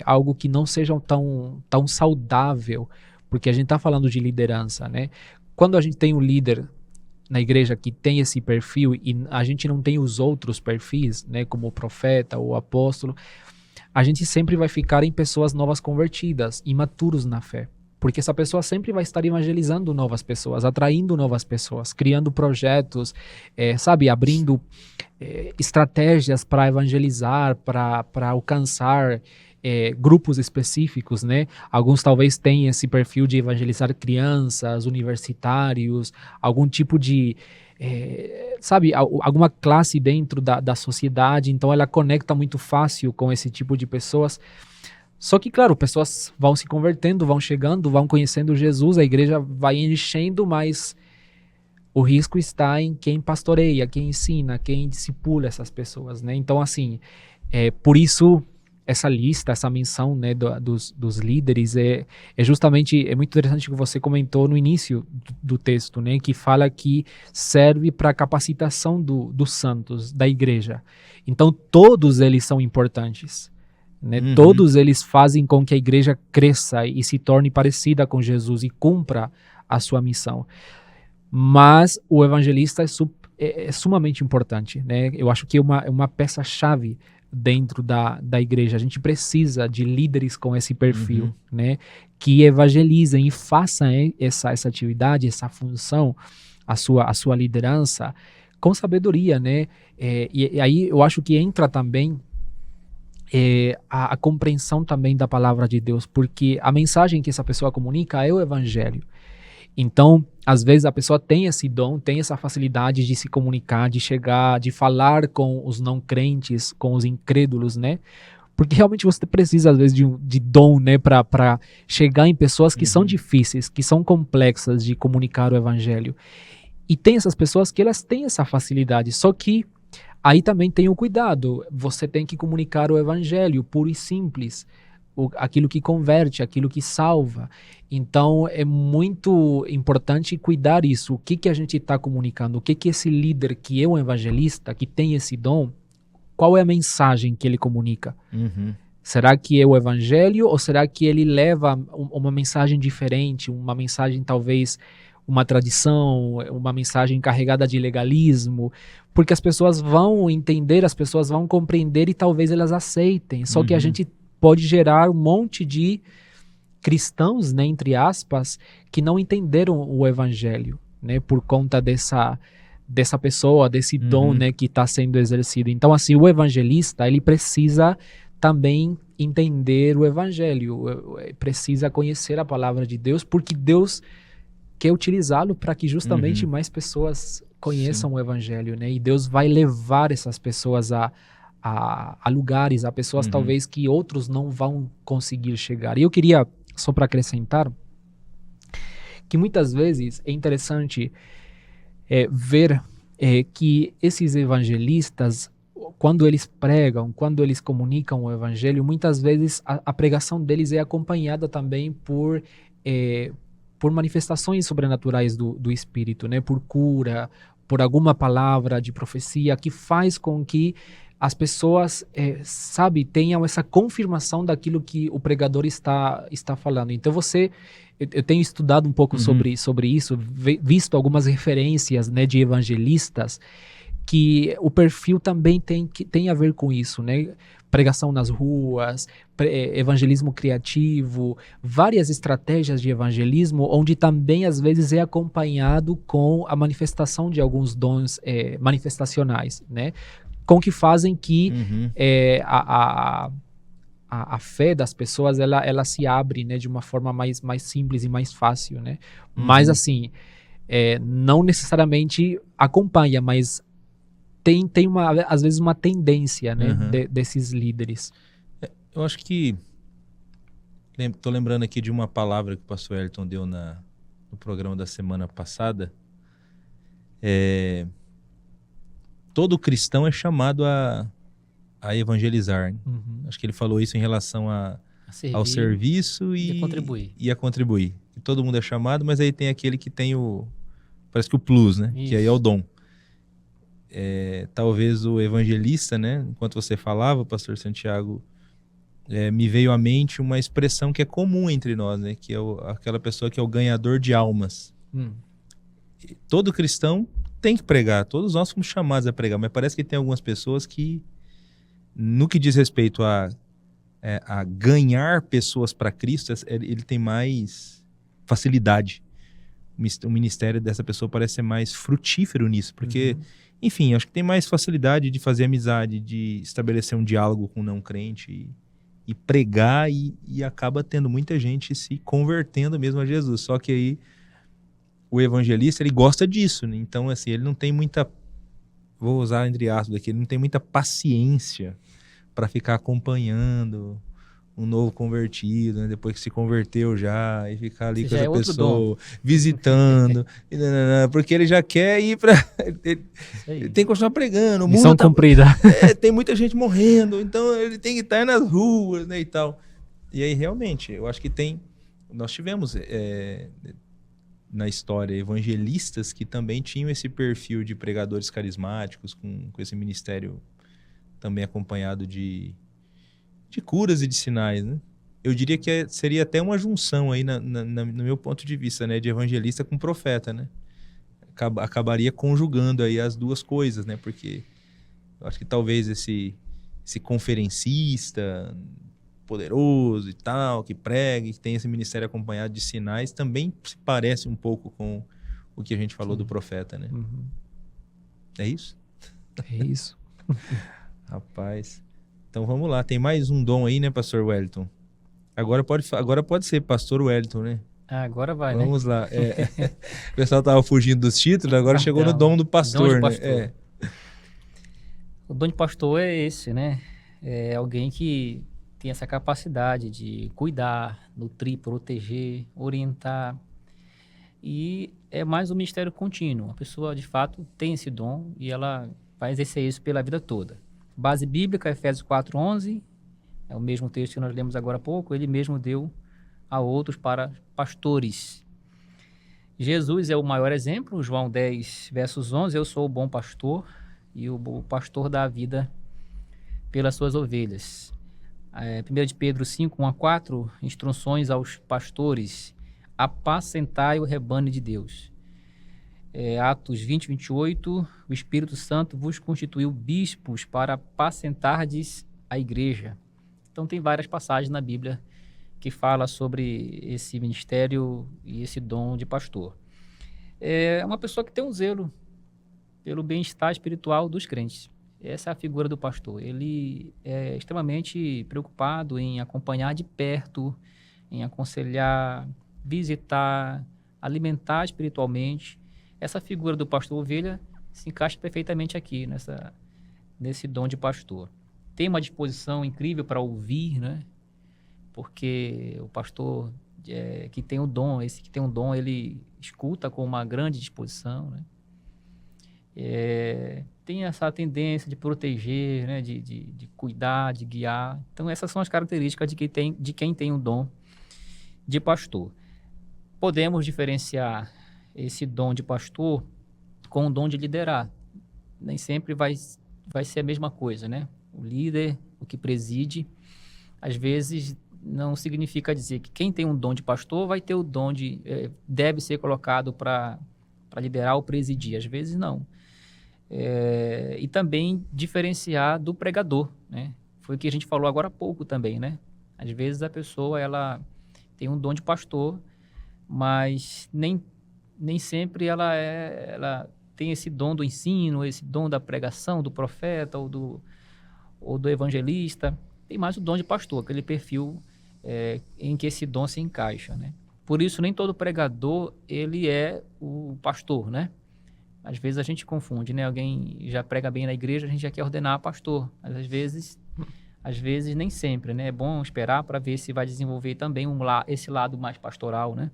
[SPEAKER 2] algo que não seja tão saudável, porque a gente está falando de liderança, né? Quando a gente tem um líder na igreja que tem esse perfil e a gente não tem os outros perfis, né, como o profeta ou o apóstolo, a gente sempre vai ficar em pessoas novas convertidas, imaturos na fé. Porque essa pessoa sempre vai estar evangelizando novas pessoas, atraindo novas pessoas, criando projetos, abrindo estratégias para evangelizar, para alcançar grupos específicos, né? Alguns talvez tenham esse perfil de evangelizar crianças, universitários, algum tipo de, alguma classe dentro da sociedade, então ela conecta muito fácil com esse tipo de pessoas. Só que, claro, pessoas vão se convertendo, vão chegando, vão conhecendo Jesus, a igreja vai enchendo, mas o risco está em quem pastoreia, quem ensina, quem discipula essas pessoas, né? Então, assim, por isso essa lista, essa menção, né, dos líderes é justamente, é muito interessante que você comentou no início do texto, né, que fala que serve para a capacitação dos santos, da igreja. Então, todos eles são importantes. Né?
[SPEAKER 1] Uhum.
[SPEAKER 2] Todos eles fazem com que a igreja cresça e se torne parecida com Jesus e cumpra a sua missão. Mas o evangelista é sumamente importante, né? Eu acho que é uma peça-chave dentro da igreja. A gente precisa de líderes com esse perfil, né? Que evangelizem e façam essa atividade, essa função, a sua liderança com sabedoria, né? E aí eu acho que entra também a compreensão também da palavra de Deus, porque a mensagem que essa pessoa comunica é o evangelho. Então, às vezes a pessoa tem esse dom, tem essa facilidade de se comunicar, de chegar, de falar com os não crentes, com os incrédulos, né? Porque realmente você precisa, às vezes, de dom, né? Para chegar em pessoas que são difíceis, que são complexas de comunicar o evangelho. E tem essas pessoas que elas têm essa facilidade, só que aí também tem o cuidado, você tem que comunicar o evangelho puro e simples, aquilo que converte, aquilo que salva. Então é muito importante cuidar isso, o que a gente está comunicando, o que esse líder que é um evangelista, que tem esse dom, qual é a mensagem que ele comunica? Será que é o evangelho ou será que ele leva uma mensagem diferente, uma mensagem talvez uma tradição, uma mensagem carregada de legalismo, porque as pessoas vão entender, as pessoas vão compreender e talvez elas aceitem. Só que a gente pode gerar um monte de cristãos, né, entre aspas, que não entenderam o evangelho, né, por conta dessa pessoa, desse dom, né, que está sendo exercido. Então, assim, o evangelista, ele precisa também entender o evangelho, precisa conhecer a palavra de Deus, porque Deus quer utilizá-lo para que justamente mais pessoas conheçam o evangelho, né? E Deus vai levar essas pessoas a lugares, a pessoas talvez que outros não vão conseguir chegar. E eu queria, só para acrescentar, que muitas vezes é interessante ver que esses evangelistas, quando eles pregam, quando eles comunicam o evangelho, muitas vezes a pregação deles é acompanhada também por manifestações sobrenaturais do Espírito, né? Por cura, por alguma palavra de profecia que faz com que as pessoas, sabe, tenham essa confirmação daquilo que o pregador está falando. Então eu tenho estudado um pouco sobre isso, visto algumas referências, né, de evangelistas, que o perfil também tem a ver com isso, né? Pregação nas ruas, evangelismo criativo, várias estratégias de evangelismo, onde também às vezes é acompanhado com a manifestação de alguns dons manifestacionais, né? Com que fazem que a fé das pessoas ela se abre, né, de uma forma mais simples e mais fácil, né? Mas assim, não necessariamente acompanha, mas tem às vezes uma tendência, né, desses líderes.
[SPEAKER 1] Eu acho que tô lembrando aqui de uma palavra que o pastor Wellington deu no programa da semana passada. Todo cristão é chamado a evangelizar. Acho que ele falou isso em relação ao serviço e a contribuir. Todo mundo é chamado, mas aí tem aquele que tem parece que o plus, né? Isso. Que aí é o dom. Talvez o evangelista, né? Enquanto você falava, pastor Santiago, me veio à mente uma expressão que é comum entre nós, né? Que é aquela pessoa que é o ganhador de almas. Todo cristão tem que pregar, todos nós fomos chamados a pregar, mas parece que tem algumas pessoas que, no que diz respeito a ganhar pessoas para Cristo, ele tem mais facilidade. O ministério dessa pessoa parece ser mais frutífero nisso, porque, enfim, acho que tem mais facilidade de fazer amizade, de estabelecer um diálogo com o não crente e pregar, e acaba tendo muita gente se convertendo mesmo a Jesus. Só que aí o evangelista, ele gosta disso, né? Então, assim, ele não tem muita, vou usar entre aspas aqui, ele não tem muita paciência para ficar acompanhando um novo convertido, né? Depois que se converteu já, e ficar ali com essa pessoa, visitando, porque ele já quer ir para... Ele tem que continuar pregando.
[SPEAKER 2] Missão cumprida.
[SPEAKER 1] Tem muita gente morrendo, então ele tem que estar nas ruas, né, e tal. E aí, realmente, eu acho que nós tivemos... na história, evangelistas que também tinham esse perfil de pregadores carismáticos, com esse ministério também acompanhado de curas e de sinais, né? Eu diria que seria até uma junção aí, no meu ponto de vista, né, de evangelista com profeta, né? Acabaria conjugando aí as duas coisas, né? Porque eu acho que talvez esse conferencista poderoso e tal, que prega, que tem esse ministério acompanhado de sinais, também se parece um pouco com o que a gente falou do profeta, né? É isso?
[SPEAKER 2] É isso.
[SPEAKER 1] Rapaz. Então vamos lá, tem mais um dom aí, né, pastor Wellington? Agora pode ser pastor Wellington, né?
[SPEAKER 3] Agora vai,
[SPEAKER 1] vamos lá. O pessoal tava fugindo dos títulos, agora chegou no dom do pastor,
[SPEAKER 3] dom de pastor.
[SPEAKER 1] né?
[SPEAKER 3] O dom de pastor é esse, né? É alguém que tem essa capacidade de cuidar, nutrir, proteger, orientar. E é mais um ministério contínuo. A pessoa, de fato, tem esse dom e ela vai exercer isso pela vida toda. Base bíblica, Efésios 4:11, é o mesmo texto que nós lemos agora há pouco. Ele mesmo deu a outros para pastores. Jesus é o maior exemplo. João 10, versos 11, eu sou o bom pastor e o pastor dá a vida pelas suas ovelhas. 1 de Pedro 5, 1-4, instruções aos pastores: apacentai o rebanho de Deus. Atos 20, 28, o Espírito Santo vos constituiu bispos para apacentardes a igreja. Então tem várias passagens na Bíblia que fala sobre esse ministério e esse dom de pastor. É uma pessoa que tem um zelo pelo bem-estar espiritual dos crentes. Essa é a figura do pastor. Ele é extremamente preocupado em acompanhar de perto, em aconselhar, visitar, alimentar espiritualmente. Essa figura do pastor ovelha se encaixa perfeitamente aqui, nesse dom de pastor. Tem uma disposição incrível para ouvir, né? Porque o pastor que tem o dom, esse que tem um dom, ele escuta com uma grande disposição, né? Tem essa tendência de proteger, né? de cuidar, de guiar. Então, essas são as características de quem tem o dom de pastor. Podemos diferenciar esse dom de pastor com o dom de liderar. Nem sempre vai vai ser a mesma coisa, né? O líder, o que preside, às vezes não significa dizer que quem tem um dom de pastor vai ter o dom de, deve ser colocado para liderar ou presidir. Às vezes não. E também diferenciar do pregador, né? Foi o que a gente falou agora há pouco também, né? Às vezes a pessoa, ela tem um dom de pastor, mas nem sempre ela tem esse dom do ensino, esse dom da pregação, do profeta ou do evangelista. Tem mais o dom de pastor, aquele perfil em que esse dom se encaixa, né? Por isso, nem todo pregador, ele é o pastor, né? Às vezes a gente confunde, né? Alguém já prega bem na igreja, a gente já quer ordenar pastor. Mas às vezes nem sempre, né? É bom esperar para ver se vai desenvolver também esse lado mais pastoral, né?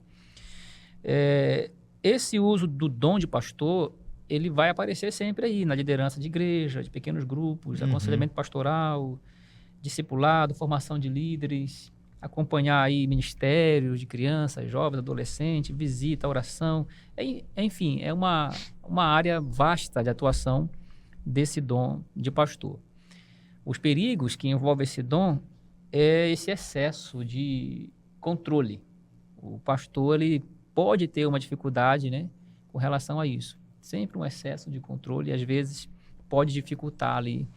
[SPEAKER 3] Esse uso do dom de pastor, ele vai aparecer sempre aí, na liderança de igreja, de pequenos grupos, aconselhamento pastoral, discipulado, formação de líderes, acompanhar aí ministérios de crianças, jovens, adolescentes, visita, oração. Enfim, é uma área vasta de atuação desse dom de pastor. Os perigos que envolvem esse dom é esse excesso de controle. O pastor, ele pode ter uma dificuldade, né, com relação a isso. Sempre um excesso de controle, e às vezes pode dificultar ali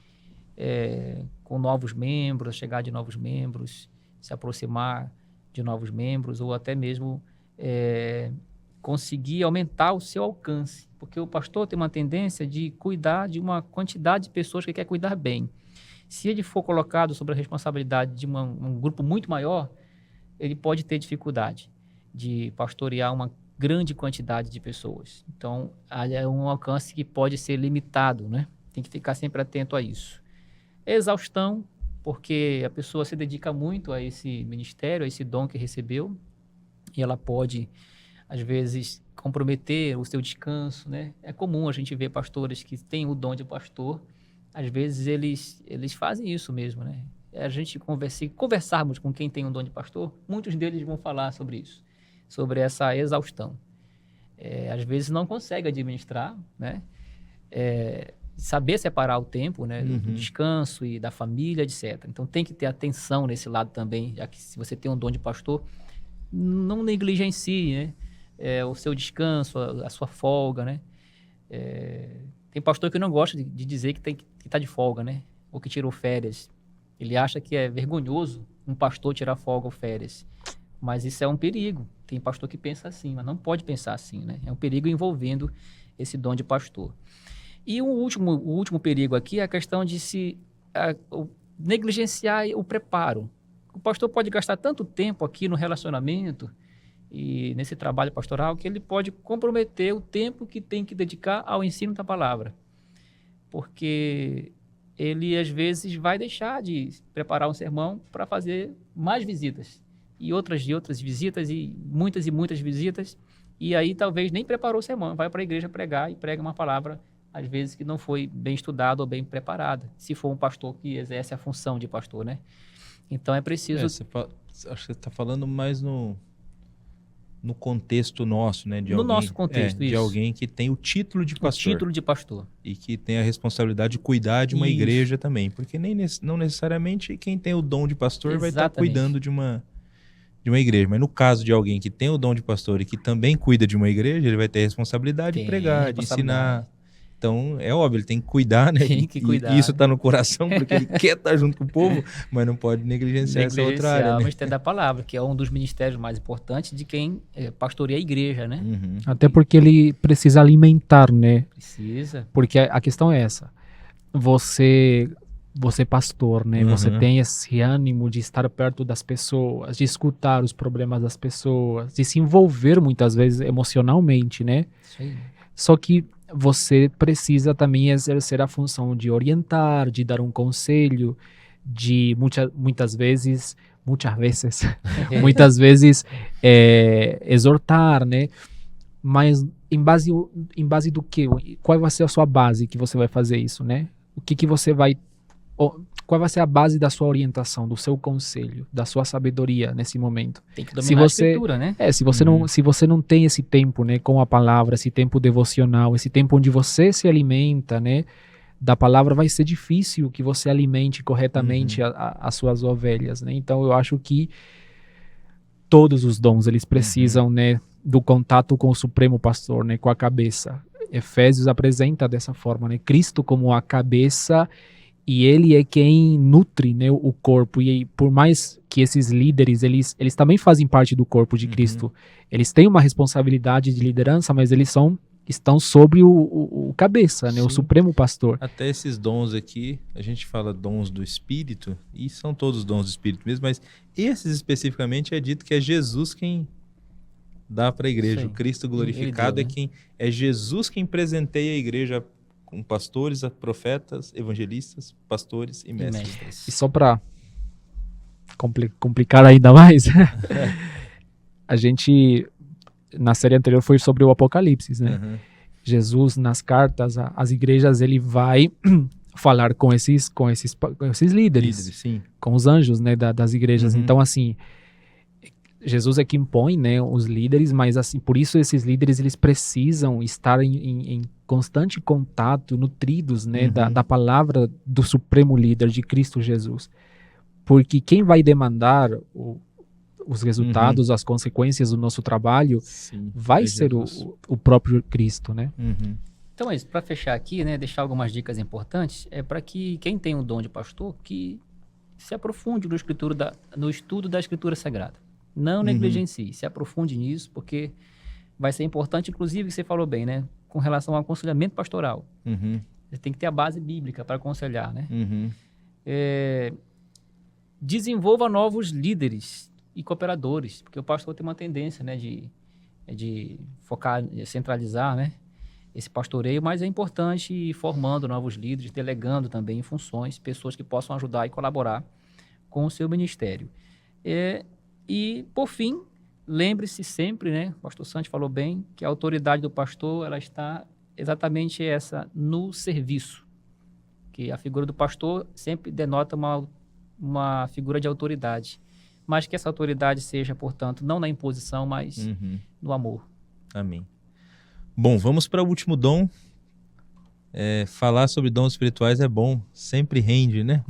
[SPEAKER 3] com novos membros, a chegada de novos membros, se aproximar de novos membros, ou até mesmo conseguir aumentar o seu alcance. Porque o pastor tem uma tendência de cuidar de uma quantidade de pessoas que quer cuidar bem. Se ele for colocado sobre a responsabilidade de um grupo muito maior, ele pode ter dificuldade de pastorear uma grande quantidade de pessoas. Então, é um alcance que pode ser limitado, né? Tem que ficar sempre atento a isso. Exaustão, porque a pessoa se dedica muito a esse ministério, a esse dom que recebeu, e ela pode, às vezes, comprometer o seu descanso, né? É comum a gente ver pastores que têm o dom de pastor, às vezes eles fazem isso mesmo, né? A gente conversarmos com quem tem um dom de pastor, muitos deles vão falar sobre isso, sobre essa exaustão. Às vezes não consegue administrar, né? Saber separar o tempo, né, do descanso e da família, etc. Então tem que ter atenção nesse lado também, já que se você tem um dom de pastor, não negligencie, né, o seu descanso, a sua folga, né? Tem pastor que não gosta de dizer que está de folga, né? Ou que tirou férias. Ele acha que é vergonhoso um pastor tirar folga ou férias. Mas isso é um perigo. Tem pastor que pensa assim, mas não pode pensar assim, né? É um perigo envolvendo esse dom de pastor. E o último perigo aqui é a questão de negligenciar o preparo. O pastor pode gastar tanto tempo aqui no relacionamento e nesse trabalho pastoral que ele pode comprometer o tempo que tem que dedicar ao ensino da palavra. Porque ele, às vezes, vai deixar de preparar um sermão para fazer mais visitas. E outras visitas, e muitas visitas. E aí, talvez, nem preparou o sermão. Vai para a igreja pregar e prega uma palavra, às vezes, que não foi bem estudada ou bem preparada. Se for um pastor que exerce a função de pastor, né? Então, é preciso...
[SPEAKER 1] Acho que você está falando mais no contexto nosso, né?
[SPEAKER 3] Nosso contexto, isso.
[SPEAKER 1] De alguém que tem o título de pastor.
[SPEAKER 3] O título de pastor.
[SPEAKER 1] E que tem a responsabilidade de cuidar de uma igreja também. Porque não necessariamente quem tem o dom de pastor vai estar cuidando de uma igreja. Mas no caso de alguém que tem o dom de pastor e que também cuida de uma igreja, ele vai ter a responsabilidade de pregar, de ensinar. Então, é óbvio, ele tem que cuidar, né?
[SPEAKER 3] Tem que cuidar.
[SPEAKER 1] E isso está no coração, porque ele quer estar junto com o povo, mas não pode negligenciar essa outra área, né?
[SPEAKER 3] O ministério da palavra, que é um dos ministérios mais importantes de quem pastoreia a igreja, né?
[SPEAKER 2] Até porque ele precisa alimentar, né?
[SPEAKER 3] Precisa.
[SPEAKER 2] Porque a questão é essa. Você pastor, né? Você tem esse ânimo de estar perto das pessoas, de escutar os problemas das pessoas, de se envolver muitas vezes emocionalmente, né?
[SPEAKER 3] Isso aí.
[SPEAKER 2] Só que você precisa também exercer a função de orientar, de dar um conselho, de muitas vezes exortar, né? Mas em base do quê? Qual vai ser a sua base que você vai fazer isso, né? Qual vai ser a base da sua orientação, do seu conselho, da sua sabedoria nesse momento?
[SPEAKER 3] Tem que dominar a escritura, né?
[SPEAKER 2] Se você não tem esse tempo, né, com a palavra, esse tempo devocional, esse tempo onde você se alimenta, né, da palavra, vai ser difícil que você alimente corretamente as suas ovelhas, né? Então eu acho que todos os dons, eles precisam, né, do contato com o Supremo Pastor, né, com a cabeça. Efésios apresenta dessa forma, né, Cristo como a cabeça, e ele é quem nutre, né, o corpo. E por mais que esses líderes, eles também fazem parte do corpo de Cristo. Eles têm uma responsabilidade de liderança, mas eles estão sobre o cabeça, né, o Supremo Pastor.
[SPEAKER 1] Até esses dons aqui, a gente fala dons do Espírito, e são todos dons do Espírito mesmo, mas esses especificamente é dito que é Jesus quem dá para a igreja. O Cristo glorificado
[SPEAKER 3] ele deu, né?
[SPEAKER 1] É Jesus quem presenteia a igreja com pastores, profetas, evangelistas, pastores e mestres.
[SPEAKER 2] E só para complicar ainda mais, a gente, na série anterior, foi sobre o Apocalipse, né? Jesus, nas cartas, as igrejas, ele vai falar com esses líderes,
[SPEAKER 1] Sim.
[SPEAKER 2] com os anjos, né, das igrejas. Então, assim, Jesus é que impõe, né, os líderes, mas assim, por isso esses líderes, eles precisam estar em constante contato, nutridos, né, da palavra do Supremo Líder, de Cristo Jesus. Porque quem vai demandar os resultados, as consequências do nosso trabalho, vai ser o próprio Cristo, né?
[SPEAKER 3] Então é isso, para fechar aqui, né, deixar algumas dicas importantes, é para que quem tem um dom de pastor, que se aprofunde no estudo da Escritura Sagrada. Não negligencie, se aprofunde nisso, porque vai ser importante, inclusive, que você falou bem, né, com relação ao aconselhamento pastoral. Você tem que ter a base bíblica para aconselhar, né? Desenvolva novos líderes e cooperadores, porque o pastor tem uma tendência, né, de focar, centralizar, né, esse pastoreio, mas é importante ir formando novos líderes, delegando também funções, pessoas que possam ajudar e colaborar com o seu ministério. E, por fim, lembre-se sempre, né, o pastor Santi falou bem, que a autoridade do pastor, ela está exatamente no serviço, que a figura do pastor sempre denota uma figura de autoridade, mas que essa autoridade seja, portanto, não na imposição, mas no amor.
[SPEAKER 1] Amém. Bom, vamos para o último dom. Falar sobre dons espirituais é bom, sempre rende, né?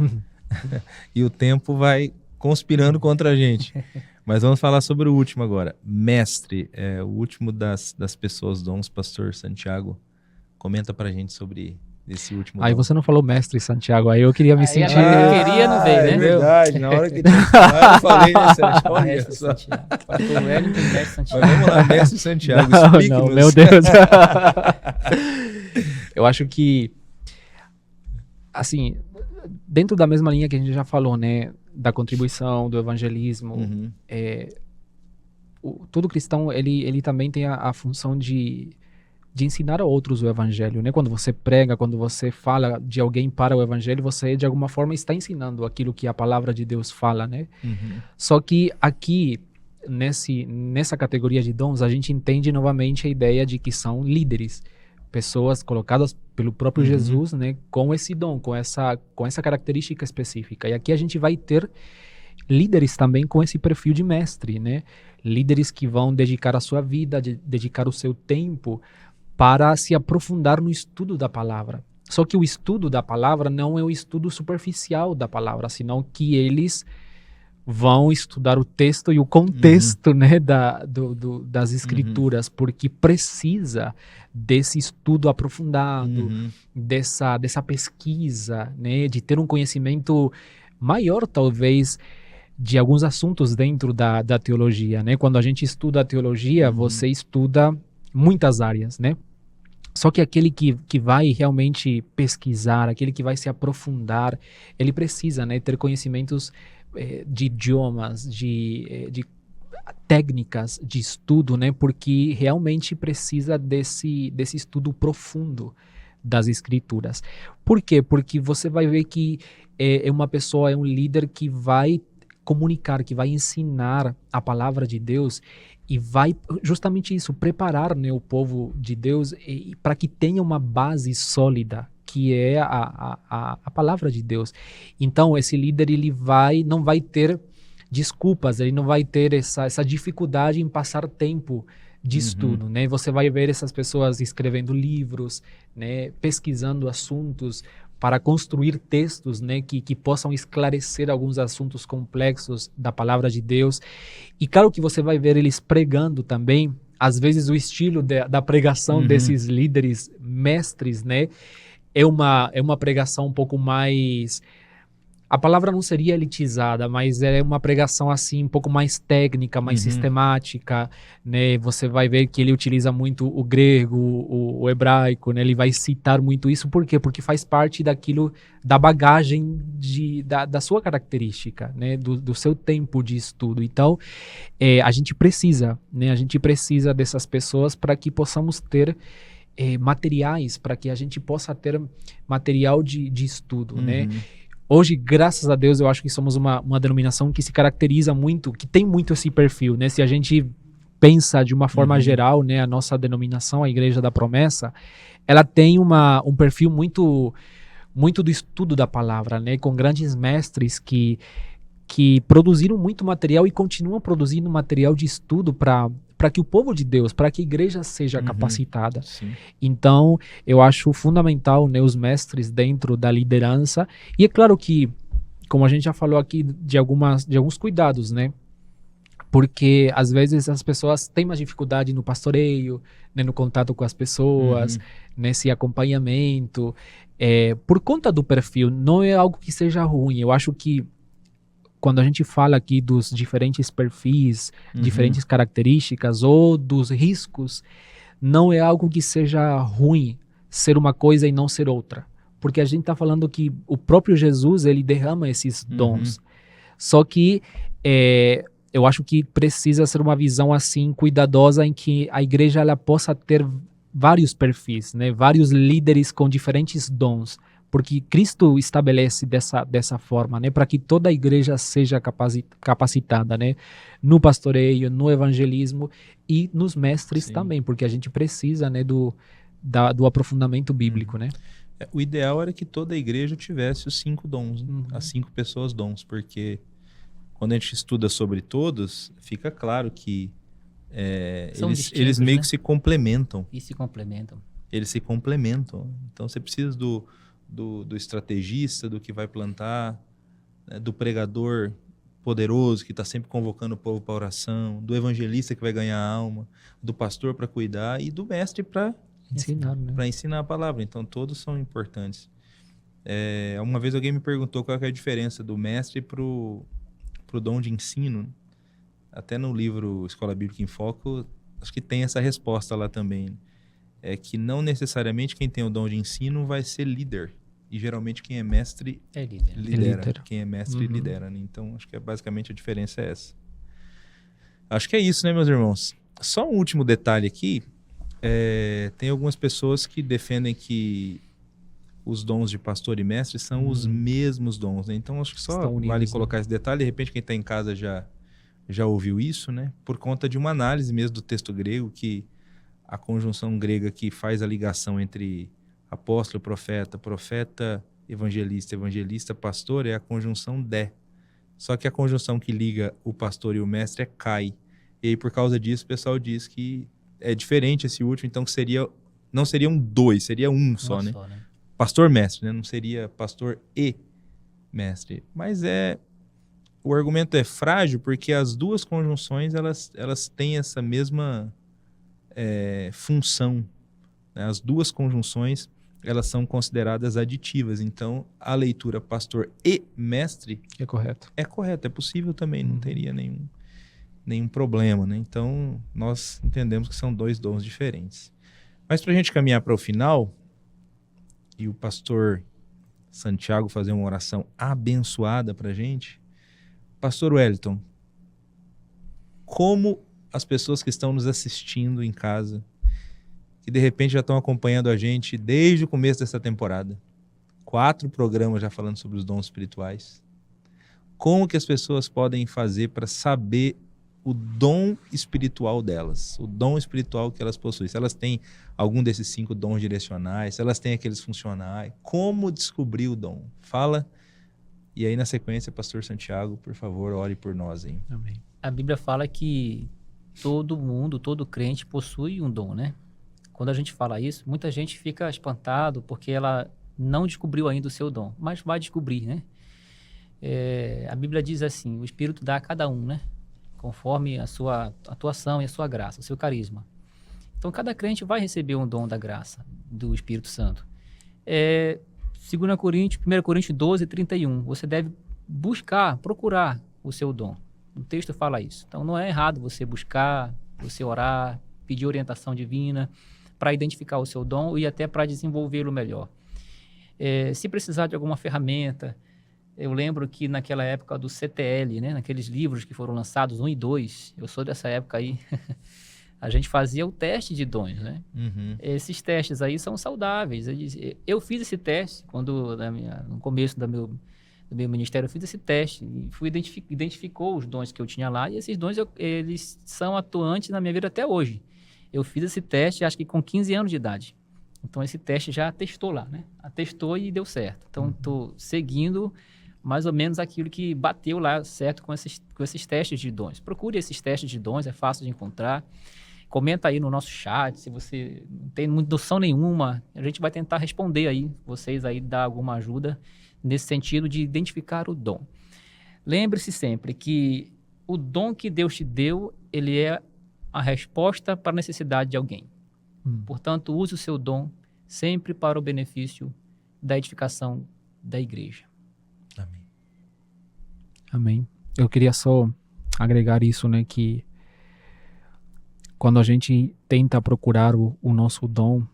[SPEAKER 1] E o tempo vai conspirando contra a gente. Mas vamos falar sobre o último agora. Mestre, o último das pessoas dons, pastor Santiago. Comenta pra gente sobre esse último
[SPEAKER 2] Aí
[SPEAKER 1] dom.
[SPEAKER 2] você não falou mestre Santiago, aí eu queria me sentir...
[SPEAKER 3] Eu queria, não veio, né?
[SPEAKER 1] É verdade, na hora que eu falei, né, Santiago? Olha
[SPEAKER 3] Mestre
[SPEAKER 1] só.
[SPEAKER 3] Santiago. Pastor Wellington, mestre Santiago.
[SPEAKER 1] Mas vamos lá, mestre Santiago,
[SPEAKER 2] Não,
[SPEAKER 1] explique-nos.
[SPEAKER 2] meu Deus. Eu acho que, assim, dentro da mesma linha que a gente já falou, né, da contribuição, do evangelismo, todo cristão, ele também tem a função de ensinar a outros o evangelho, né? Quando você prega, quando você fala de alguém para o evangelho, você de alguma forma está ensinando aquilo que a palavra de Deus fala, né? Só que aqui, nessa categoria de dons, a gente entende novamente a ideia de que são líderes, pessoas colocadas pelo próprio Jesus, né? Com esse dom, com essa característica específica. E aqui a gente vai ter líderes também com esse perfil de mestre, né? Líderes que vão dedicar a sua vida, dedicar o seu tempo para se aprofundar no estudo da palavra. Só que o estudo da palavra não é o estudo superficial da palavra, senão que eles vão estudar o texto e o contexto, né, das escrituras, porque precisa desse estudo aprofundado, dessa pesquisa, né, de ter um conhecimento maior, talvez, de alguns assuntos dentro da teologia, né? Quando a gente estuda a teologia, você estuda muitas áreas, né? Só que aquele que vai realmente pesquisar, aquele que vai se aprofundar, ele precisa, né, ter conhecimentos de idiomas, de técnicas de estudo, né? Porque realmente precisa desse estudo profundo das escrituras. Por quê? Porque você vai ver que uma pessoa, é um líder que vai comunicar, que vai ensinar a palavra de Deus e vai justamente isso, preparar, né, o povo de Deus para que tenha uma base sólida, que é a palavra de Deus. Então, esse líder ele não vai ter desculpas, ele não vai ter essa dificuldade em passar tempo de estudo, né? Você vai ver essas pessoas escrevendo livros, né? Pesquisando assuntos para construir textos, né? Que possam esclarecer alguns assuntos complexos da palavra de Deus. E claro que você vai ver eles pregando também. Às vezes o estilo da pregação desses líderes mestres, né? É uma pregação um pouco mais... A palavra não seria elitizada, mas é uma pregação assim um pouco mais técnica, mais sistemática, né? Você vai ver que ele utiliza muito o grego, o hebraico, né? Ele vai citar muito isso, por quê? Porque faz parte daquilo, da bagagem da sua característica, né? Do seu tempo de estudo. Então, a gente precisa, né? A gente precisa dessas pessoas para que possamos ter materiais, para que a gente possa ter material de estudo, né? Hoje, graças a Deus, eu acho que somos uma denominação que se caracteriza muito, que tem muito esse perfil, né? Se a gente pensa de uma forma geral, né, a nossa denominação, a Igreja da Promessa, ela tem um perfil muito, muito do estudo da palavra, né? Com grandes mestres que produziram muito material e continuam produzindo material de estudo para que o povo de Deus, para que a igreja seja capacitada.
[SPEAKER 1] Sim.
[SPEAKER 2] Então, eu acho fundamental, né, os mestres dentro da liderança. E é claro que, como a gente já falou aqui, de alguns cuidados, né? Porque, às vezes, as pessoas têm mais dificuldade no pastoreio, né, no contato com as pessoas, nesse acompanhamento. Por conta do perfil, não é algo que seja ruim. Eu acho que quando a gente fala aqui dos diferentes perfis, diferentes características ou dos riscos, não é algo que seja ruim ser uma coisa e não ser outra. Porque a gente está falando que o próprio Jesus, ele derrama esses dons. Só que eu acho que precisa ser uma visão assim cuidadosa em que a igreja ela possa ter vários perfis, né? Vários líderes com diferentes dons. Porque Cristo estabelece dessa forma, né, para que toda a igreja seja capacitada, né, no pastoreio, no evangelismo e nos mestres também, porque a gente precisa, né, do aprofundamento bíblico, né.
[SPEAKER 1] O ideal era que toda a igreja tivesse os 5 dons, né? As 5 pessoas dons, porque quando a gente estuda sobre todos, fica claro que eles meio que se complementam.
[SPEAKER 3] E se complementam.
[SPEAKER 1] Eles se complementam. Então você precisa do estrategista, do que vai plantar, né, do pregador poderoso que está sempre convocando o povo para oração, do evangelista que vai ganhar a alma, do pastor para cuidar e do mestre para ensinar a palavra. Então todos são importantes. Uma vez alguém me perguntou qual é a diferença do mestre pro dom de ensino. Até no livro Escola Bíblica em Foco, acho que tem essa resposta lá também. É que não necessariamente quem tem o dom de ensino vai ser líder. E geralmente quem é mestre lidera. Quem é mestre lidera, né? Então acho que basicamente a diferença é essa. Acho que é isso, né, meus irmãos? Só um último detalhe aqui. Tem algumas pessoas que defendem que os dons de pastor e mestre são os mesmos dons, né? Então acho que só vale colocar esse detalhe. De repente quem está em casa já ouviu isso, né? Por conta de uma análise mesmo do texto grego, que a conjunção grega que faz a ligação entre apóstolo, profeta, evangelista, pastor, é a conjunção de. Só que a conjunção que liga o pastor e o mestre é kai. E aí, por causa disso, o pessoal diz que é diferente esse último, então não seriam 2, seria um só, né? Pastor-mestre, né? Não seria pastor e mestre. Mas o argumento é frágil porque as duas conjunções, elas têm essa mesma função, né? As duas conjunções, elas são consideradas aditivas. Então, a leitura pastor e mestre
[SPEAKER 2] é correto.
[SPEAKER 1] É possível também, não teria nenhum problema, né? Então, nós entendemos que são 2 dons diferentes. Mas para a gente caminhar para o final, e o pastor Santiago fazer uma oração abençoada para a gente, pastor Wellington, como as pessoas que estão nos assistindo em casa, que de repente já estão acompanhando a gente desde o começo dessa temporada, 4 programas já falando sobre os dons espirituais, como que as pessoas podem fazer para saber o dom espiritual delas, o dom espiritual que elas possuem? Se elas têm algum desses 5 dons direcionais, se elas têm aqueles funcionais, como descobrir o dom? Fala. E aí, na sequência, pastor Santiago, por favor, ore por nós, hein?
[SPEAKER 2] Amém.
[SPEAKER 3] A Bíblia fala que todo mundo, todo crente possui um dom, né? Quando a gente fala isso, muita gente fica espantado porque ela não descobriu ainda o seu dom, mas vai descobrir, né? A Bíblia diz assim, o Espírito dá a cada um, né? Conforme a sua atuação e a sua graça, o seu carisma. Então, cada crente vai receber um dom da graça do Espírito Santo. 1 Coríntios 12, 31. Você deve buscar, procurar o seu dom. O texto fala isso. Então, não é errado você buscar, você orar, pedir orientação divina para identificar o seu dom e até para desenvolvê-lo melhor. Se precisar de alguma ferramenta, eu lembro que naquela época do CTL, né, naqueles livros que foram lançados 1 e 2, eu sou dessa época aí, a gente fazia o teste de dons, né?
[SPEAKER 1] Uhum.
[SPEAKER 3] Esses testes aí são saudáveis. Eu fiz esse teste no começo do meu ministério, eu fiz esse teste e identificou os dons que eu tinha lá, e esses dons eles são atuantes na minha vida até hoje. Eu fiz esse teste, acho que com 15 anos de idade. Então, esse teste já atestou lá, né? Atestou e deu certo. Então, estou seguindo mais ou menos aquilo que bateu lá certo com esses testes de dons. Procure esses testes de dons, é fácil de encontrar. Comenta aí no nosso chat, se você não tem muita noção nenhuma, a gente vai tentar responder aí, vocês aí, dar alguma ajuda nesse sentido de identificar o dom. Lembre-se sempre que o dom que Deus te deu, ele é a resposta para a necessidade de alguém. Portanto, use o seu dom sempre para o benefício da edificação da igreja.
[SPEAKER 1] Amém.
[SPEAKER 2] Amém. Eu queria só agregar isso, né, que quando a gente tenta procurar o nosso dom,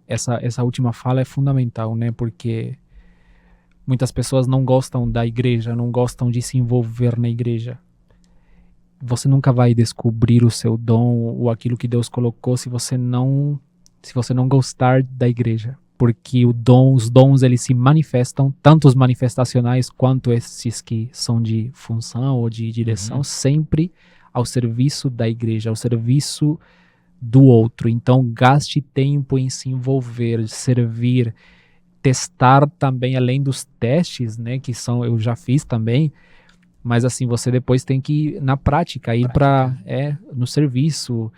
[SPEAKER 2] essa última fala é fundamental, né, porque muitas pessoas não gostam da igreja, não gostam de se envolver na igreja. Você nunca vai descobrir o seu dom ou aquilo que Deus colocou se você não gostar da igreja. Porque os dons eles se manifestam, tanto os manifestacionais quanto esses que são de função ou de direção, sempre ao serviço da igreja, ao serviço do outro. Então, gaste tempo em se envolver, servir, testar também, além dos testes, né, que eu já fiz também, mas assim, você depois tem que, na prática, ir no serviço,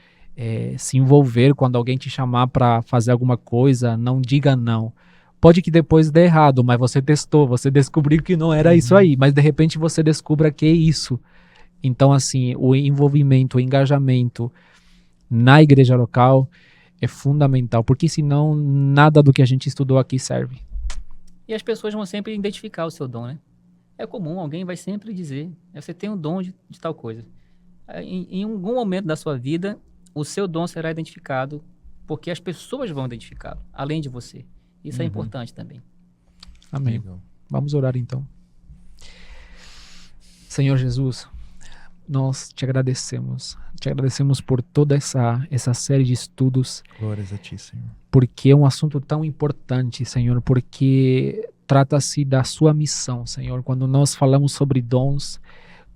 [SPEAKER 2] se envolver quando alguém te chamar para fazer alguma coisa, não diga não. Pode que depois dê errado, mas você testou, você descobriu que não era isso aí, mas de repente você descubra que é isso. Então, assim, o envolvimento, o engajamento na igreja local é fundamental, porque senão nada do que a gente estudou aqui serve.
[SPEAKER 3] E as pessoas vão sempre identificar o seu dom, né? É comum, alguém vai sempre dizer, você tem um dom de tal coisa. Em algum momento da sua vida, o seu dom será identificado, porque as pessoas vão identificá-lo, além de você. Isso é importante também.
[SPEAKER 2] Amém.
[SPEAKER 1] Legal.
[SPEAKER 2] Vamos orar então. Senhor Jesus, nós te agradecemos. Te agradecemos por toda essa série de estudos.
[SPEAKER 1] Glórias a ti, Senhor.
[SPEAKER 2] Porque é um assunto tão importante, Senhor, porque trata-se da sua missão, Senhor. Quando nós falamos sobre dons,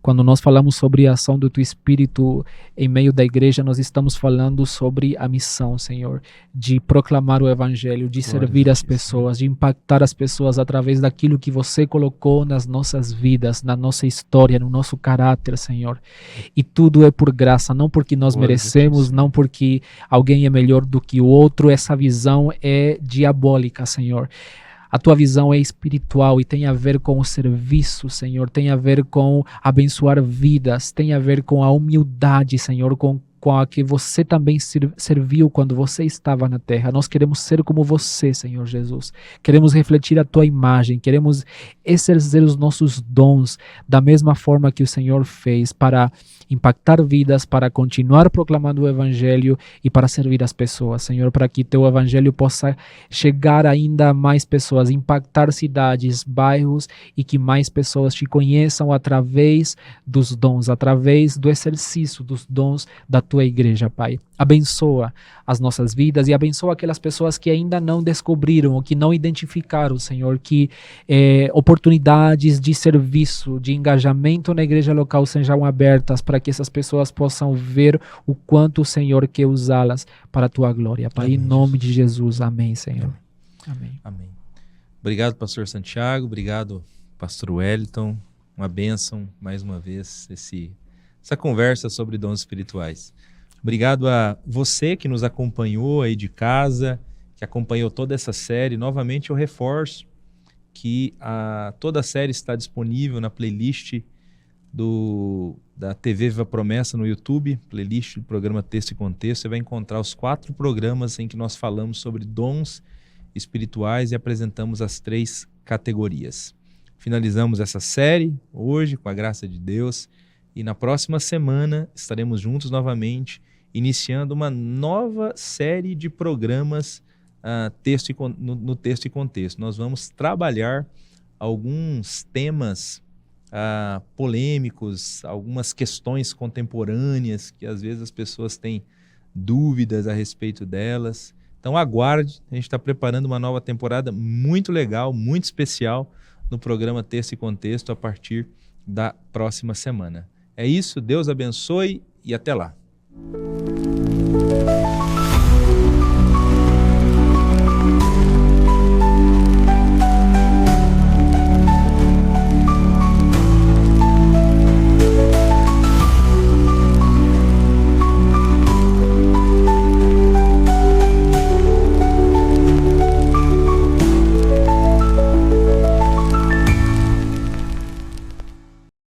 [SPEAKER 2] quando nós falamos sobre a ação do Teu Espírito em meio da igreja, nós estamos falando sobre a missão, Senhor, de proclamar o Evangelho, de servir as pessoas, de impactar as pessoas através daquilo que Você colocou nas nossas vidas, na nossa história, no nosso caráter, Senhor. E tudo é por graça, não porque nós merecemos, não porque alguém é melhor do que o outro. Essa visão é diabólica, Senhor. A tua visão é espiritual e tem a ver com o serviço, Senhor, tem a ver com abençoar vidas, tem a ver com a humildade, Senhor, com a que você também serviu quando você estava na terra. Nós queremos ser como você, Senhor Jesus. Queremos refletir a tua imagem, queremos exercer os nossos dons da mesma forma que o Senhor fez para impactar vidas, para continuar proclamando o Evangelho e para servir as pessoas, Senhor, para que teu Evangelho possa chegar ainda a mais pessoas, impactar cidades, bairros e que mais pessoas te conheçam através dos dons, através do exercício dos dons da tua igreja, Pai. Abençoa as nossas vidas e abençoa aquelas pessoas que ainda não descobriram ou que não identificaram, Senhor, que oportunidades de serviço, de engajamento na igreja local sejam abertas para que essas pessoas possam ver o quanto o Senhor quer usá-las para a tua glória, Pai.
[SPEAKER 1] Amém,
[SPEAKER 2] em nome de Jesus, amém, Senhor. Amém.
[SPEAKER 1] Amém. Obrigado, pastor Santiago, obrigado, pastor Wellington. Uma bênção, mais uma vez, esse essa conversa sobre dons espirituais. Obrigado a você que nos acompanhou aí de casa, que acompanhou toda essa série. Novamente eu reforço que toda a série está disponível na playlist da TV Viva Promessa no YouTube, playlist do programa Texto e Contexto. Você vai encontrar os 4 programas em que nós falamos sobre dons espirituais e apresentamos as 3 categorias. Finalizamos essa série hoje, com a graça de Deus, e na próxima semana estaremos juntos novamente, iniciando uma nova série de programas no Texto e Contexto. Nós vamos trabalhar alguns temas polêmicos, algumas questões contemporâneas que às vezes as pessoas têm dúvidas a respeito delas. Então aguarde, a gente está preparando uma nova temporada muito legal, muito especial no programa Texto e Contexto a partir da próxima semana. É isso, Deus abençoe e até lá.